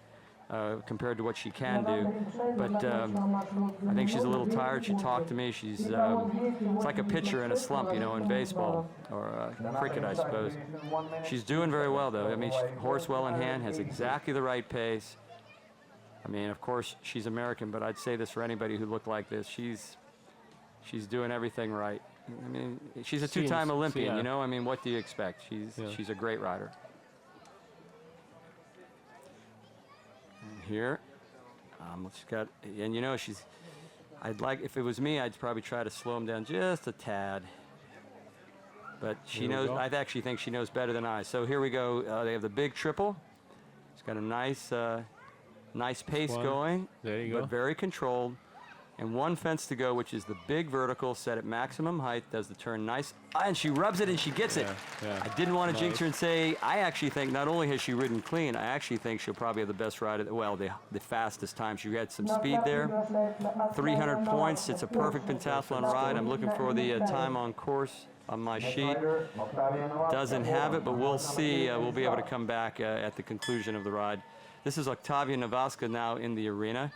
compared to what she can do. But I think she's a little tired. She talked to me. She's it's like a pitcher in a slump, you know, in baseball or cricket, I suppose. She's doing very well, though. I mean, horse well in hand, has exactly the right pace. I mean, of course, she's American, but I'd say this for anybody who looked like this. She's doing everything right. I mean, she's a two-time Olympian, you know? I mean, what do you expect? She's a great rider. And here, she's got, and you know, I'd like, if it was me, I'd probably try to slow him down just a tad. But she knows, I actually think she knows better than I. So here we go. They have the big triple. It's got a nice pace going. There you go. But very controlled. And one fence to go, which is the big vertical, set at maximum height, does the turn nice. And she rubs it and she gets it. Yeah. I didn't want to jinx her and say, I actually think not only has she ridden clean, I actually think she'll probably have the best ride, well, the fastest time. She had some speed there. 300 points. It's a perfect pentathlon ride. I'm looking for the time on course on my sheet. Doesn't have it, but we'll see. We'll be able to come back at the conclusion of the ride. This is Octavia Nowacka now in the arena.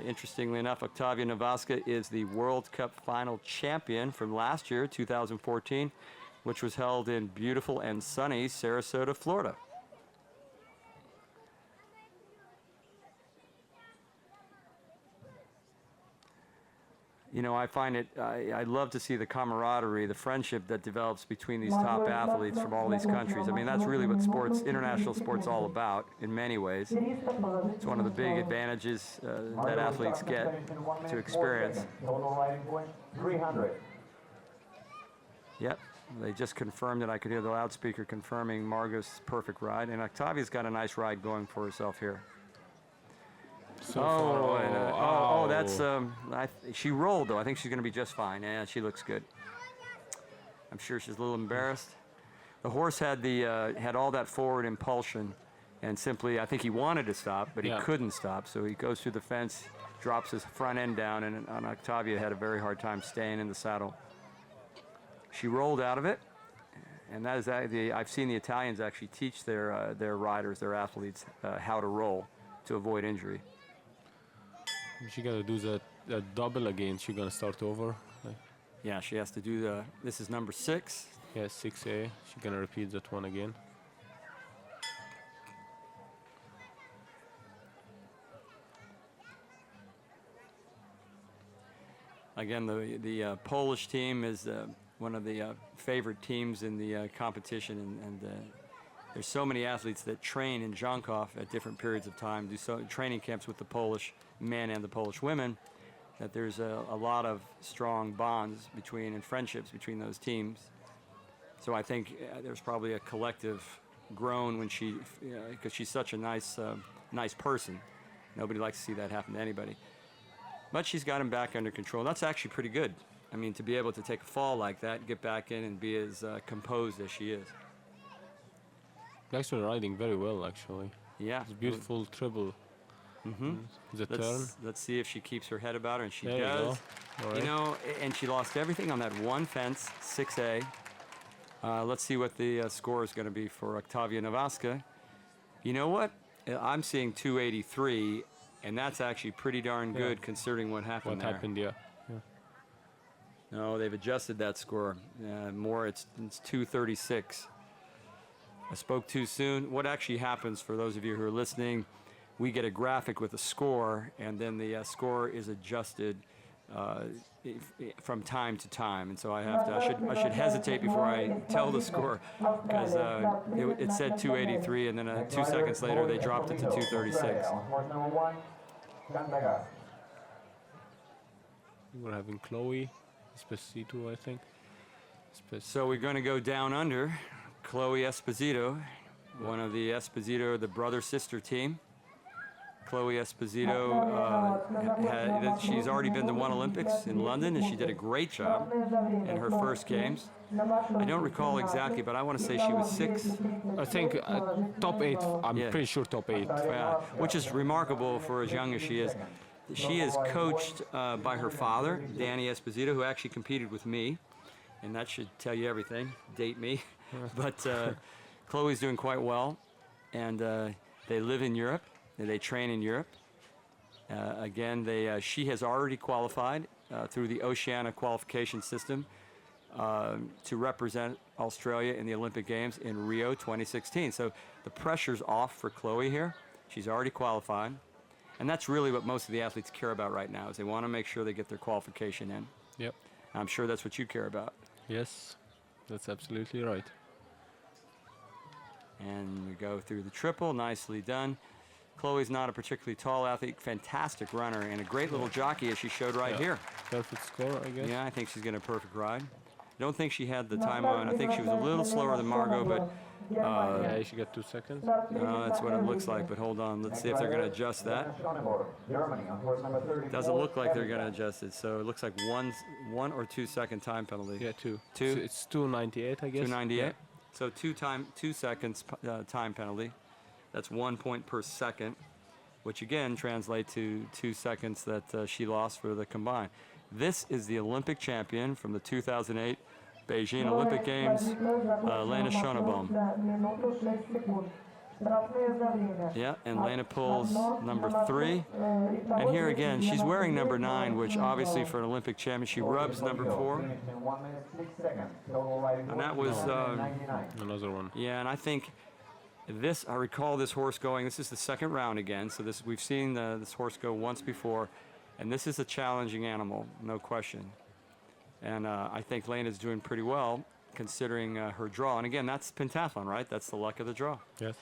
Interestingly enough, Octavia Nowacka is the World Cup final champion from last year, 2014, which was held in beautiful and sunny Sarasota, Florida. You know, I find it, I love to see the camaraderie, the friendship that develops between these top athletes from all these countries. I mean, that's really what sports, international sports, all about in many ways. It's one of the big advantages that athletes get to experience. Yep, they just confirmed it. I could hear the loudspeaker confirming Margaux' perfect ride. And Octavia's got a nice ride going for herself here. So that's she rolled though. I think she's going to be just fine. Yeah, she looks good. I'm sure she's a little embarrassed. The horse had had all that forward impulsion, and simply I think he wanted to stop, but he couldn't stop. So he goes through the fence, drops his front end down, and Octavia had a very hard time staying in the saddle. She rolled out of it, and that is I've seen the Italians actually teach their riders, their athletes, how to roll to avoid injury. She got to do that double again. She's going to start over. Yeah, she has to do this is number 6. Yeah, 6A. She's going to repeat that one again. Again, the Polish team is one of the favorite teams in the competition, and there's so many athletes that train in Żonkov at different periods of time, do training camps with the Polish men and the Polish women, that there's a lot of strong bonds between and friendships between those teams. So I think there's probably a collective groan when she, because she's such a nice person. Nobody likes to see that happen to anybody. But she's got him back under control. That's actually pretty good. I mean, to be able to take a fall like that, get back in and be as composed as she is. Actually riding very well, actually. Yeah. It's a beautiful treble. The turn. Let's see if she keeps her head about her, and she there does. You go. You know, and she lost everything on that one fence, 6A. Let's see what the score is going to be for Octavia Nowacka. You know what? I'm seeing 283, and that's actually pretty darn good considering what happened there. What happened, yeah. No, they've adjusted that score. More, it's 236. I spoke too soon. What actually happens, for those of you who are listening, we get a graphic with a score, and then the score is adjusted from time to time. And so I should hesitate before I tell the score, because it said 283, and then 2 seconds later they dropped it to 236. We're having Chloe Esposito, I think. So we're going to go down under. Chloe Esposito, one of the Esposito, the brother-sister team. Chloe Esposito, she's already been to one Olympics in London, and she did a great job in her first games. I don't recall exactly, but I want to say she was 6. I think top 8. I'm pretty sure top 8. Which is remarkable for as young as she is. She is coached by her father, Danny Esposito, who actually competed with me, and that should tell you everything. Date me. But Chloe's doing quite well, and they live in Europe. They train in Europe. Again, she has already qualified through the Oceania qualification system to represent Australia in the Olympic Games in Rio 2016. So the pressure's off for Chloe here. She's already qualified. And that's really what most of the athletes care about right now, is they want to make sure they get their qualification in. Yep. I'm sure that's what you care about. Yes, that's absolutely right. And we go through the triple, nicely done. Chloe's not a particularly tall athlete, fantastic runner, and a great little jockey as she showed right here. Perfect score, I guess. Yeah, I think she's getting a perfect ride. Don't think she had the time on. I think she was a little slower than Margaux, but yeah, she got 2 seconds. that's what it looks like. But hold on, let's see if they're going to adjust that. Doesn't look like they're going to adjust it. So it looks like 1 or 2 second time penalty. Yeah, 2. 2. So it's 2:98, I guess. 2:98. Yeah. So 2 seconds time penalty. That's 1 point per second, which again translates to 2 seconds that she lost for the combined. This is the Olympic champion from the 2008 Beijing Olympic Games, Lena Schoneborn. Yeah, and Lena pulls number 3. And here again, she's wearing number 9, which obviously for an Olympic champion, she rubs number 4. And that was Another one. yeah, and I think this, I recall this horse going, this is the second round again, so this we've seen this horse go once before, and this is a challenging animal, no question. And I think Lena's doing pretty well considering her draw. And again, that's pentathlon, right? That's the luck of the draw. Yes.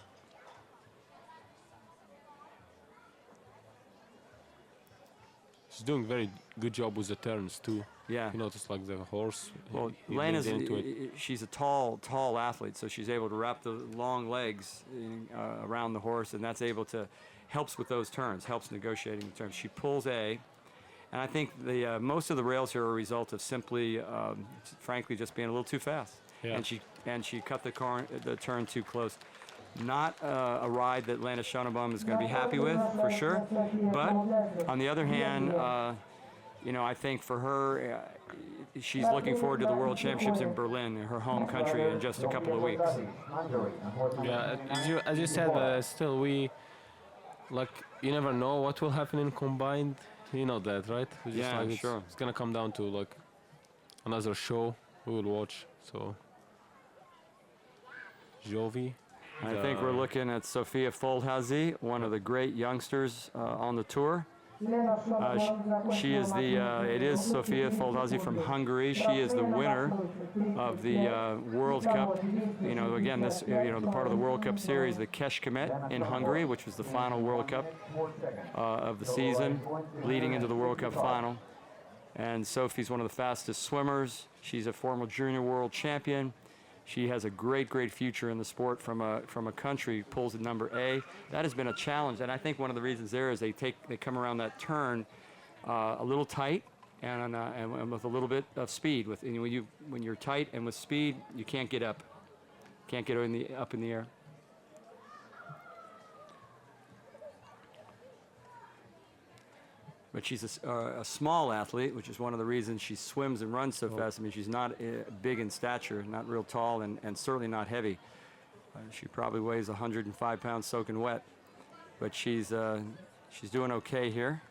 She's doing very good job with the turns too. Yeah. You notice like the horse. Well, he Lena's, leans into it. she's a tall athlete, so she's able to wrap the long legs around the horse, and that's able to, helps with those turns, helps negotiating the turns. She pulls A, and I think the most of the rails here are a result of simply, frankly, just being a little too fast. Yeah. And she cut the turn too close. Not a ride that Lena Schoneborn is going to be happy with, for sure. But on the other hand, you know, I think for her, she's looking forward to the World Championships in Berlin, her home country, in just a couple of weeks. Yeah, as you said, still you never know what will happen in combined. You know that, right? It's just Yeah, sure. It's gonna come down to like another show we will watch. So, Zsófia. I think we're looking at Zsófia Földházi, one of the great youngsters on the tour. She is it is Zsófia Földházi from Hungary. She is the winner of the World Cup. You know, again, this, you know, the part of the World Cup series, the Kecskemét in Hungary, which was the final World Cup of the season, leading into the World Cup final. And Zsófia's one of the fastest swimmers. She's a former junior world champion. She has a great future in the sport from a country, pulls at number A. That has been a challenge, and I think one of the reasons there is they come around that turn a little tight and with a little bit of speed. When you're tight and with speed, you can't get up, up in the air. But she's a small athlete, which is one of the reasons she swims and runs so fast. I mean, she's not big in stature, not real tall, and certainly not heavy. She probably weighs 105 pounds soaking wet. But she's doing okay here.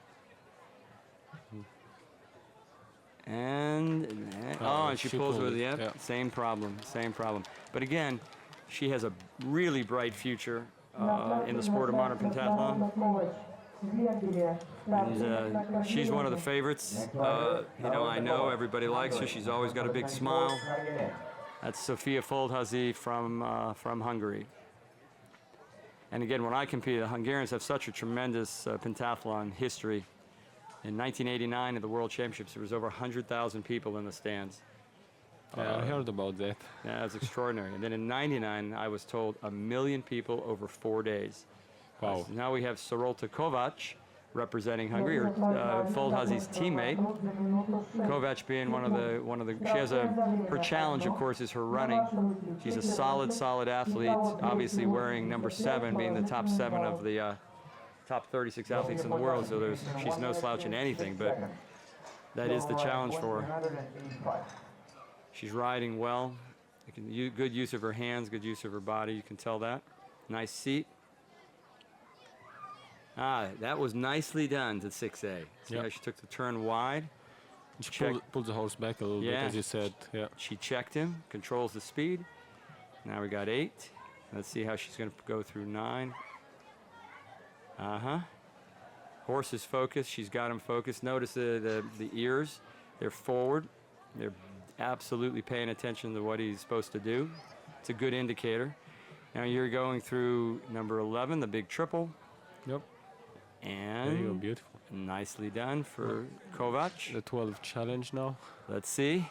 And she pulls with the same problem. But again, she has a really bright future in the sport of modern pentathlon. And she's one of the favorites. You know, I know everybody likes her. She's always got a big smile. That's Zsófia Földházi from Hungary. And again, when I competed, the Hungarians have such a tremendous pentathlon history. In 1989 at the World Championships, there was over 100,000 people in the stands. Yeah, I heard about that. Yeah, that's extraordinary. And then in '99, I was told 1 million people over 4 days. Wow. So now we have Sarolta Kovács representing Hungary, Földházi's teammate. Kovács being one of the she has her challenge, of course, is her running. She's a solid athlete, obviously wearing number 7, being the top 7 of the top 36 athletes in the world, so she's no slouch in anything, but that is the challenge for her. She's riding well. Good use of her hands, good use of her body, you can tell that. Nice seat. That was nicely done to 6A. See how she took the turn wide? She pulled the horse back a little bit, as you said. Yeah. She checked him, controls the speed. Now we got 8. Let's see how she's going to go through 9. Horse is focused. She's got him focused. Notice the ears. They're forward. They're absolutely paying attention to what he's supposed to do. It's a good indicator. Now you're going through number 11, the big triple. Yep. And there you go, beautiful. Nicely done for Kovács. The 12 challenge now. Let's see.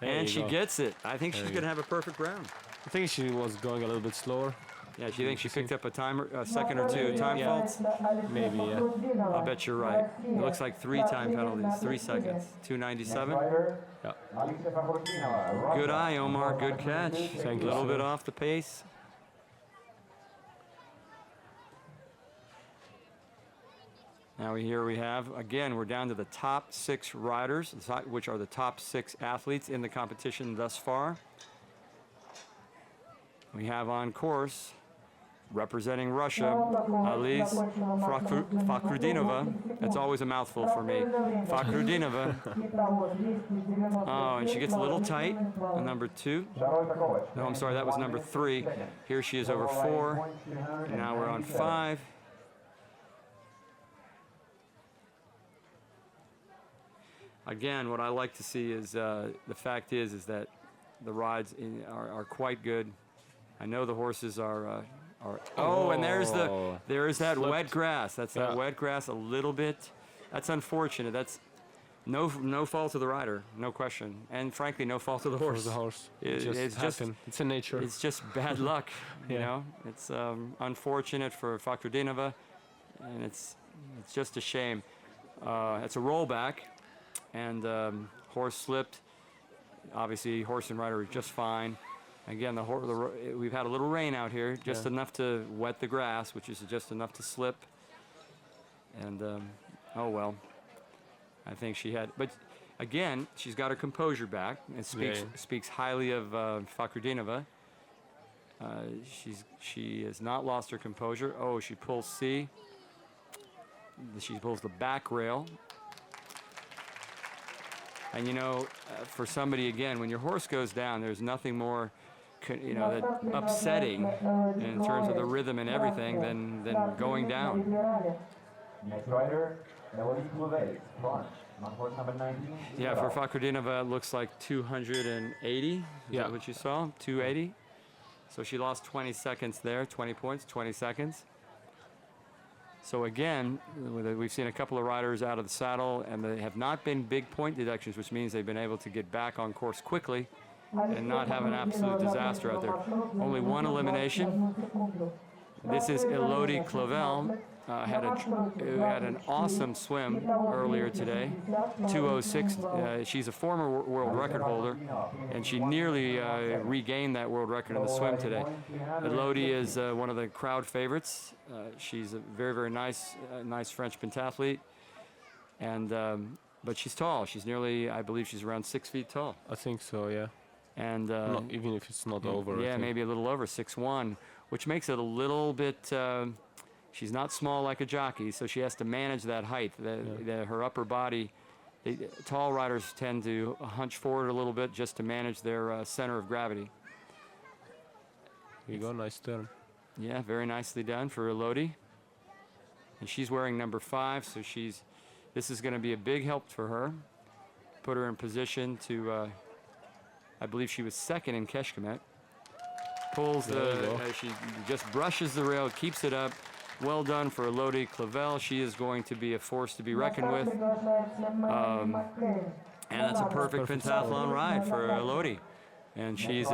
And she gets it. I think she's going to have a perfect round. I think she was going a little bit slower. Yeah, do you think she picked up a second or two time faults? Maybe, yeah. I'll bet you're right. It looks like 3 time penalties, 3 seconds. 297. Yeah. Good eye, Omar. Good catch. Thank you. A little bit off the pace. Now here we have, again, we're down to the top 6 riders, which are the top 6 athletes in the competition thus far. We have on course, representing Russia, Alise Fakhrutdinova. That's always a mouthful for me. Fakhrutdinova. Oh, and she gets a little tight on number 2. No, I'm sorry, that was number 3. Here she is over 4. And now we're on 5. Again, what I like to see is the fact is that the rides are quite good. I know the horses are. Oh, and there's that wet grass. That's that wet grass a little bit. That's unfortunate. That's no fault of the rider, no question, and frankly, no fault of the horse. For the horse, It's just it's in nature. It's just bad luck, you know. It's unfortunate for Fakhrutdinova, and it's just a shame. It's a rollback, and horse slipped. Obviously, horse and rider are just fine. Again, we've had a little rain out here, just enough to wet the grass, which is just enough to slip. And, oh well, I think she had, but again, she's got her composure back and speaks highly of Fakhrutdinova. She has not lost her composure. Oh, she pulls C. She pulls the back rail. And you know, for somebody, again, when your horse goes down, there's nothing more upsetting in terms of the rhythm and everything than going down. Next rider, Élodie Clouvel, front, on horse number 19. Yeah, for Fakhrutdinova, it looks like 280. Is that what you saw? 280. So she lost 20 seconds there, 20 points, 20 seconds. So again, we've seen a couple of riders out of the saddle, and they have not been big point deductions, which means they've been able to get back on course quickly and not have an absolute disaster out there. Only one elimination. This is Élodie Clouvel. Had an awesome swim earlier today, 2:06. She's a former world record holder, and she nearly regained that world record in the swim today. Élodie is one of the crowd favorites. She's a very, very nice French pentathlete, and but she's tall. She's nearly, I believe, she's around 6 feet tall. I think so, yeah. And even if it's not over. Yeah, maybe a little over 6'1", which makes it a little bit. She's not small like a jockey, so she has to manage that height. Her upper body, tall riders tend to hunch forward a little bit just to manage their center of gravity. Here you go, nice turn. Yeah, very nicely done for Élodie. And she's wearing number 5, so this is going to be a big help for her. Put her in position to, I believe she was second in Kecskemét. Pulls she just brushes the rail, keeps it up. Well done for Élodie Clouvel. She is going to be a force to be reckoned with. And that's a perfect pentathlon ride for Élodie. And she's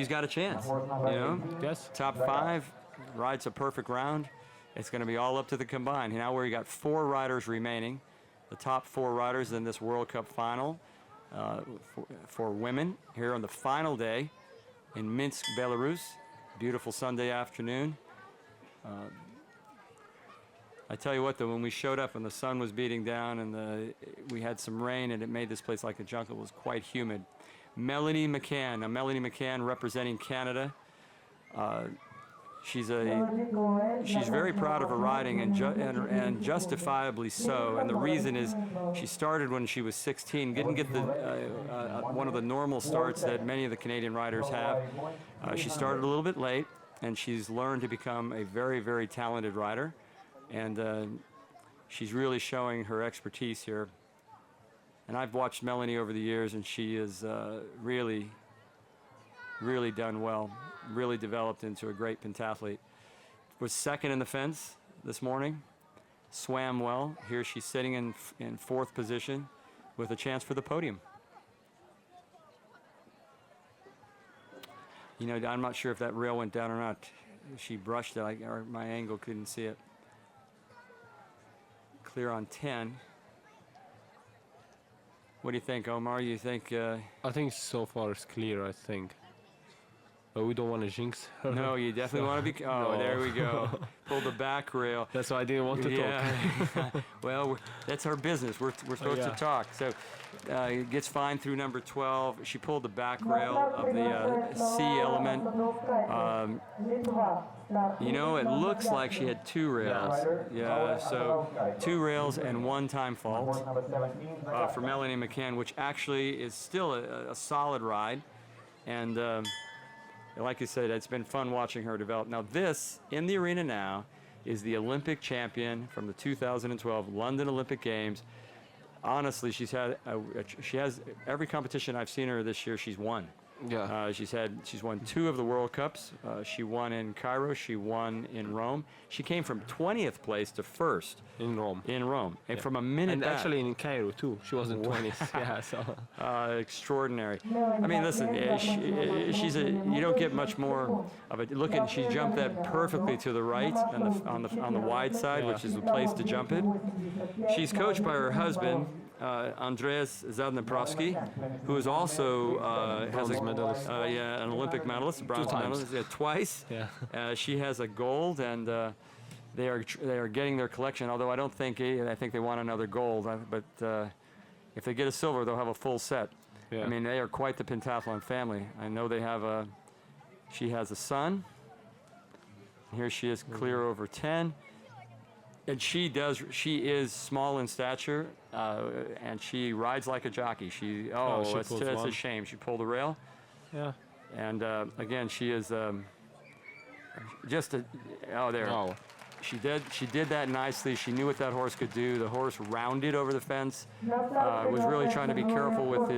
got a chance, you know? Yes. Top 5, rides a perfect round. It's going to be all up to the combine. Now we got 4 riders remaining. The top 4 riders in this World Cup final for women here on the final day in Minsk, Belarus. Beautiful Sunday afternoon. I tell you what, though, when we showed up and the sun was beating down and we had some rain and it made this place like a jungle, it was quite humid. Melanie McCann, Melanie McCann representing Canada. she's very proud of her riding, and justifiably so. And the reason is she started when she was 16, didn't get the one of the normal starts that many of the Canadian riders have. She started a little bit late, and she's learned to become a very, very talented rider, and she's really showing her expertise here. And I've watched Melanie over the years, and she is really done well, really developed into a great pentathlete. Was second in the fence this morning, swam well. Here she's sitting in fourth position with a chance for the podium. You know, I'm not sure if that rail went down or not. She brushed it, or my angle couldn't see it. Clear on 10. What do you think, Omar? You think? I think so far it's clear, I think. But we don't want to jinx her. No, you definitely want to be. Oh, no. There we go. Pull the back rail. That's why I didn't want to talk. Well, that's our business. We're supposed to talk. So it gets fine through number 12. She pulled the back rail of the C element. You know, it looks like she had 2 rails. Yeah, so 2 rails and 1 time fault for Melanie McCann, which actually is still a solid ride. And like I said, it's been fun watching her develop. Now this, in the arena now, is the Olympic champion from the 2012 London Olympic Games. Honestly, she has every competition I've seen her this year, she's won. Yeah. She's won 2 of the World Cups. She won in Cairo. She won in Rome. She came from 20th place to 1st in Rome. And from a minute and back. actually in Cairo too. She was in 20th. Yeah. So. Extraordinary. I mean, listen. You don't get much more of it. Look at, she jumped that perfectly to the right on the wide side, which is the place to jump it. She's coached by her husband, Andreas Zadneprovsky, who is also has an Olympic medalist, bronze medalist, twice. Yeah. She has a gold, and they are getting their collection. Although I think they want another gold, but if they get a silver, they'll have a full set. Yeah. I mean, they are quite the pentathlon family. I know they have she has a son. Here she is, clear over 10. And she is small in stature, and she rides like a jockey. It's a shame. She pulled a rail. Yeah. And again, she is there. Oh. She did that nicely. She knew what that horse could do. The horse rounded over the fence. Was really trying to be careful with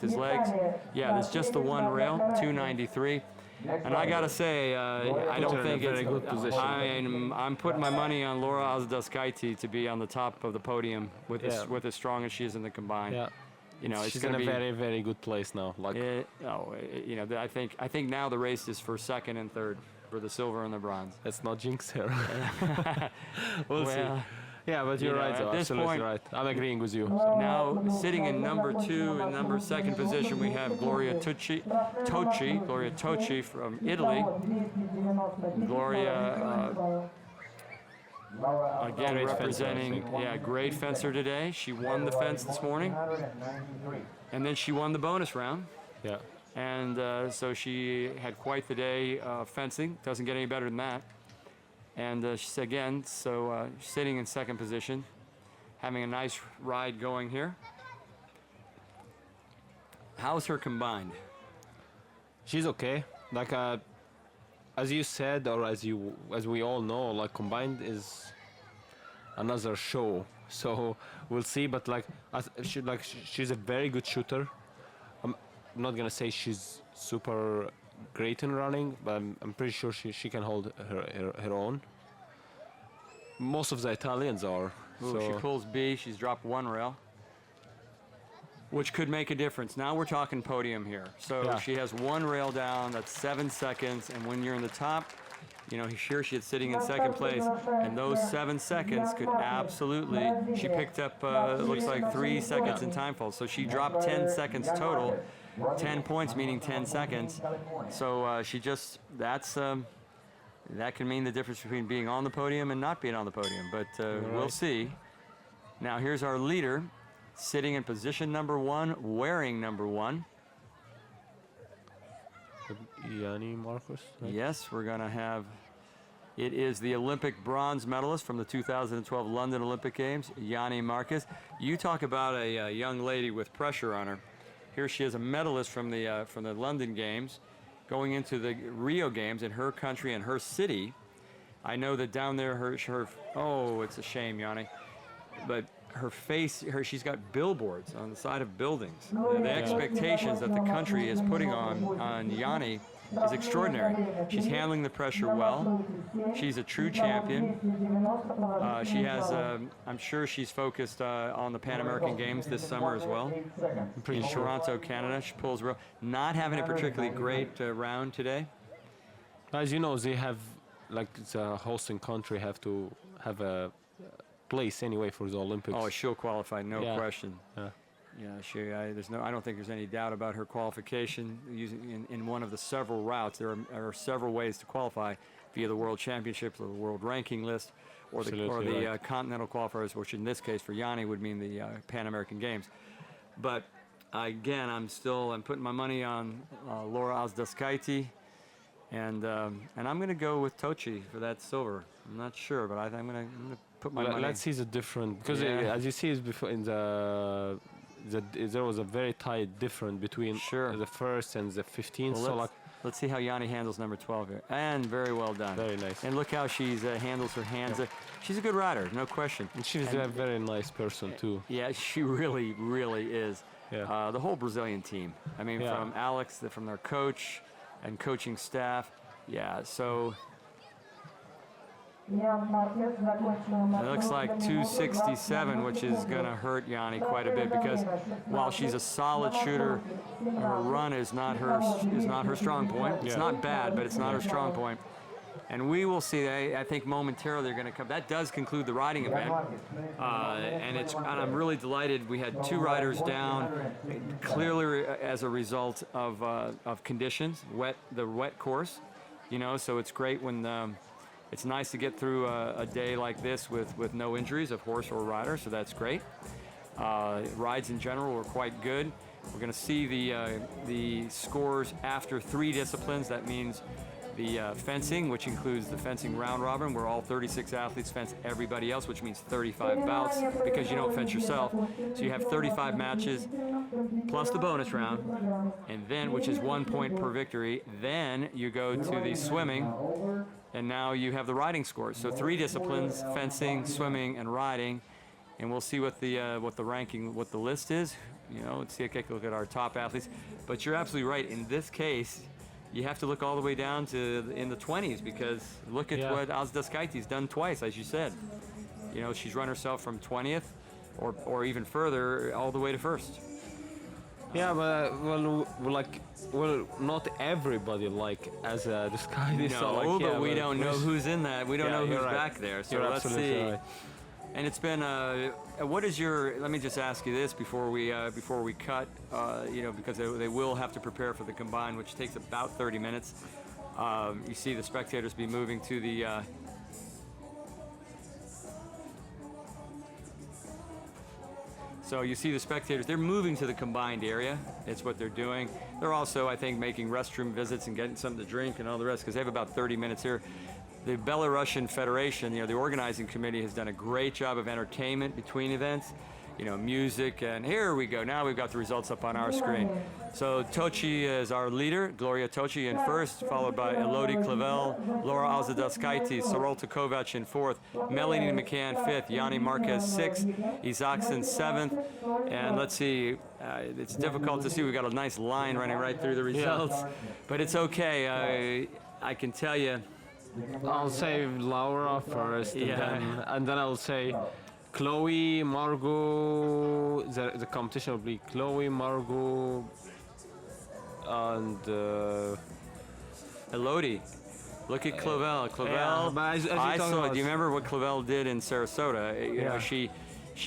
his legs. Yeah, there's just the 1 rail, 293. And I gotta say, I don't think it's a very good position. I'm putting my money on Laura Asdaskaite to be on the top of the podium with as strong as she is in the combined. Yeah. You know, she's in a very, very good place now. I think now the race is for 2nd and 3rd for the silver and the bronze. Let's not jinx her. We'll see. Yeah, but you're right, though. At this Absolutely point, right. I'm agreeing with you. Now, sitting in number 2 and number 2nd position, we have Gloria Tognetti from Italy. Gloria, again, Great representing, fencer, great fencer today. She won the fence this morning, and then she won the bonus round. Yeah. And so she had quite the day fencing. Doesn't get any better than that. And she's again, sitting in 2nd position, having a nice ride going here. How's her combined? She's okay. Like as you said, or as we all know, like combined is another show. So we'll see. But she's a very good shooter. I'm not gonna say she's super great in running, but I'm pretty sure she can hold her own. Most of the Italians are. Ooh, she pulls B. She's dropped 1 rail, which could make a difference. Now we're talking podium here. So she has 1 rail down. That's 7 seconds. And when you're in the top, you know, here she is sitting in 2nd place, and those 7 seconds could absolutely. She picked up looks like 3 seconds in time fall. So she dropped 10 seconds total. 10 points, meaning 10 seconds. So that can mean the difference between being on the podium and not being on the podium. But we'll see. Now here's our leader, sitting in position number 1, wearing number 1. Yane Marques. Right? Yes, we're gonna have It is the Olympic bronze medalist from the 2012 London Olympic Games, Yane Marques. You talk about a young lady with pressure on her. Here she is, a medalist from the London Games, going into the Rio Games in her country and her city. I know that down there, oh, it's a shame, Yane, but her face, she's got billboards on the side of buildings. The expectations that the country is putting on Yane is extraordinary. She's handling the pressure well. She's a true champion. She has, I'm sure she's focused on the Pan American Games this summer as well. In Toronto, Canada. She pulls real. Not having a particularly great round today. As you know, they have, like the hosting country, have to have a place anyway for the Olympics. Oh, she'll qualify, no question. Yeah. Yeah, I don't think there's any doubt about her qualification using in one of the several routes. There are several ways to qualify via the World Championships or the World Ranking List or the Continental Qualifiers, which in this case for Yane would mean the Pan American Games. But again, I'm putting my money on Laura Alzdaskaite, and I'm going to go with Tochi for that silver. I'm not sure, but I'm going to put my money. Let's see the difference, because as you see, before in there was a very tight difference between the first and the 15th. Well, so let's see how Yane handles number 12 here. And very well done. Very nice. And look how she handles her hands. Yeah. She's a good rider, no question. And she's a very nice person too. Yeah, she really, really is. Yeah. The whole Brazilian team. I mean, from Alex, from their coach and coaching staff. Yeah, so it looks like 267, which is going to hurt Yane quite a bit, because while she's a solid shooter, her run is not her strong point. It's not bad, but it's not her strong point. And we will see. I think momentarily they're going to come. That does conclude the riding event, and I'm really delighted. We had 2 riders down, clearly as a result of conditions, the wet course. You know, so it's great when. It's nice to get through a day like this with no injuries of horse or rider, so that's great. Rides in general were quite good. We're going to see the scores after 3 disciplines. That means the fencing, which includes the fencing round robin, where all 36 athletes fence everybody else, which means 35 bouts, because you don't fence yourself. So you have 35 matches plus the bonus round, and then, which is 1 point per victory. Then you go to the swimming, and now you have the riding scores. So 3 disciplines: fencing, swimming, and riding. And we'll see what the ranking, what the list is. You know, let's take a look at our top athletes. But you're absolutely right. In this case, you have to look all the way down to in the 20s, because look at what Alzdaskaite's done twice, as you said. You know, she's run herself from 20th or even further all the way to first. Yeah, but not everybody as this guy. No, but we don't know who's in that. We don't know who's back there. So let's see. Right. And it's been. What is your? Let me just ask you this before we cut. You know, because they will have to prepare for the combine, which takes about 30 minutes. You see the spectators be moving to the. So you see the spectators, they're moving to the combined area. It's what they're doing. They're also, I think, making restroom visits and getting something to drink and all the rest, because they have about 30 minutes here. The Belarusian Federation, you know, the organizing committee has done a great job of entertainment between events. You know, music, and here we go. Now we've got the results up on our screen. So Tochi is our leader, Gloria Tochi in first, followed by Élodie Clouvel, Laura Alzdaskaite, Sarolta Kovács in fourth, Melanie McCann fifth, Yane Marques sixth, Isaksen seventh, and let's see, it's difficult to see. We've got a nice line running right through the results, but it's okay. I can tell you. I'll say Laura first, and then I'll say Chloe, Margaux. The competition will be Chloe, Margaux, and Élodie. Look at Clouvel. Clouvel. Do you remember what Clouvel did in Sarasota? You know, she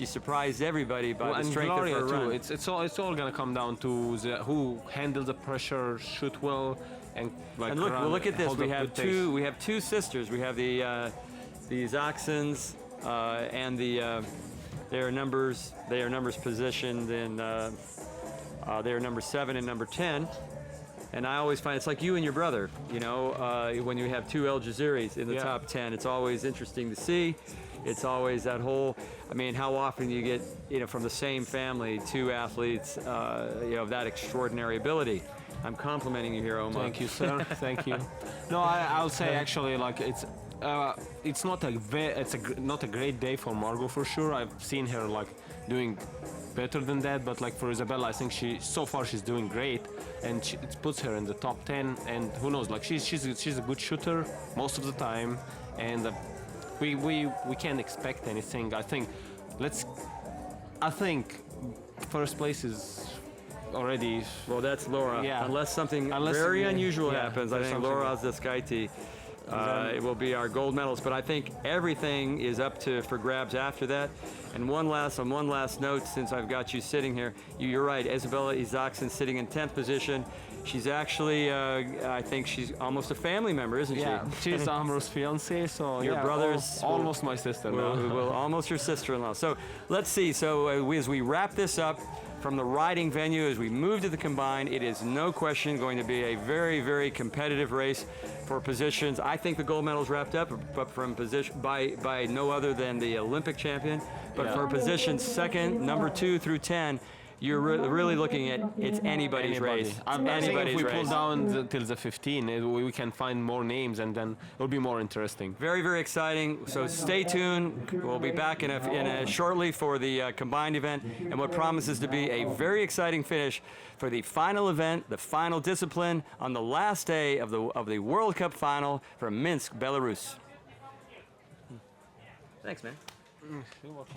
surprised everybody by the strength Gloria of her too. run. It's all gonna come down to who handles the pressure, shoot well, and look at this. We have two sisters. We have the Isaksens. And their numbers positioned in they are number 7 and number 10. And I always find it's like you and your brother, you know, when you have two El Jazeeris in the Yeah. top 10, it's always interesting to see. It's always that whole, I mean, how often you get, you know, from the same family, two athletes, you know, of that extraordinary ability. I'm complimenting you here, Omar. Thank you, sir. Thank you. No, I'll say actually, like it's not not a great day for Margaux for sure. I've seen her like doing better than that, but like for Isabella, I think so far she's doing great, and it puts her in the top 10. And who knows, like she's a good shooter most of the time, and we can't expect anything. I think first place is already. Well, that's Laura. Yeah. Unless something Unless- very yeah, unusual yeah, happens, I there's think something- Laura Zaskaite it will be our gold medalist. But I think everything is up for grabs after that. And on one last note, since I've got you sitting here, you're right. Isabella Isaksen sitting in 10th position. She's actually, I think she's almost a family member, isn't Yeah, she? she's Amro's fiance, so Your yeah, brother's almost my sister now. Well, almost your sister-in-law. So let's see. So as we wrap this up from the riding venue, as we move to the combined, it is no question going to be a very, very competitive race for positions. I think the gold medal's wrapped up, but from position by no other than the Olympic champion. But Yeah. for positions second, number 2 through 10, you're really looking at it's anybody's race. I think if Anybody's we pull race. down till the 15, we can find more names, and then it'll be more interesting. Very, very exciting. So stay tuned. We'll be back in a shortly for the combined event, and what promises to be a very exciting finish for the final event, the final discipline on the last day of the World Cup final from Minsk, Belarus. Thanks, man. You're welcome.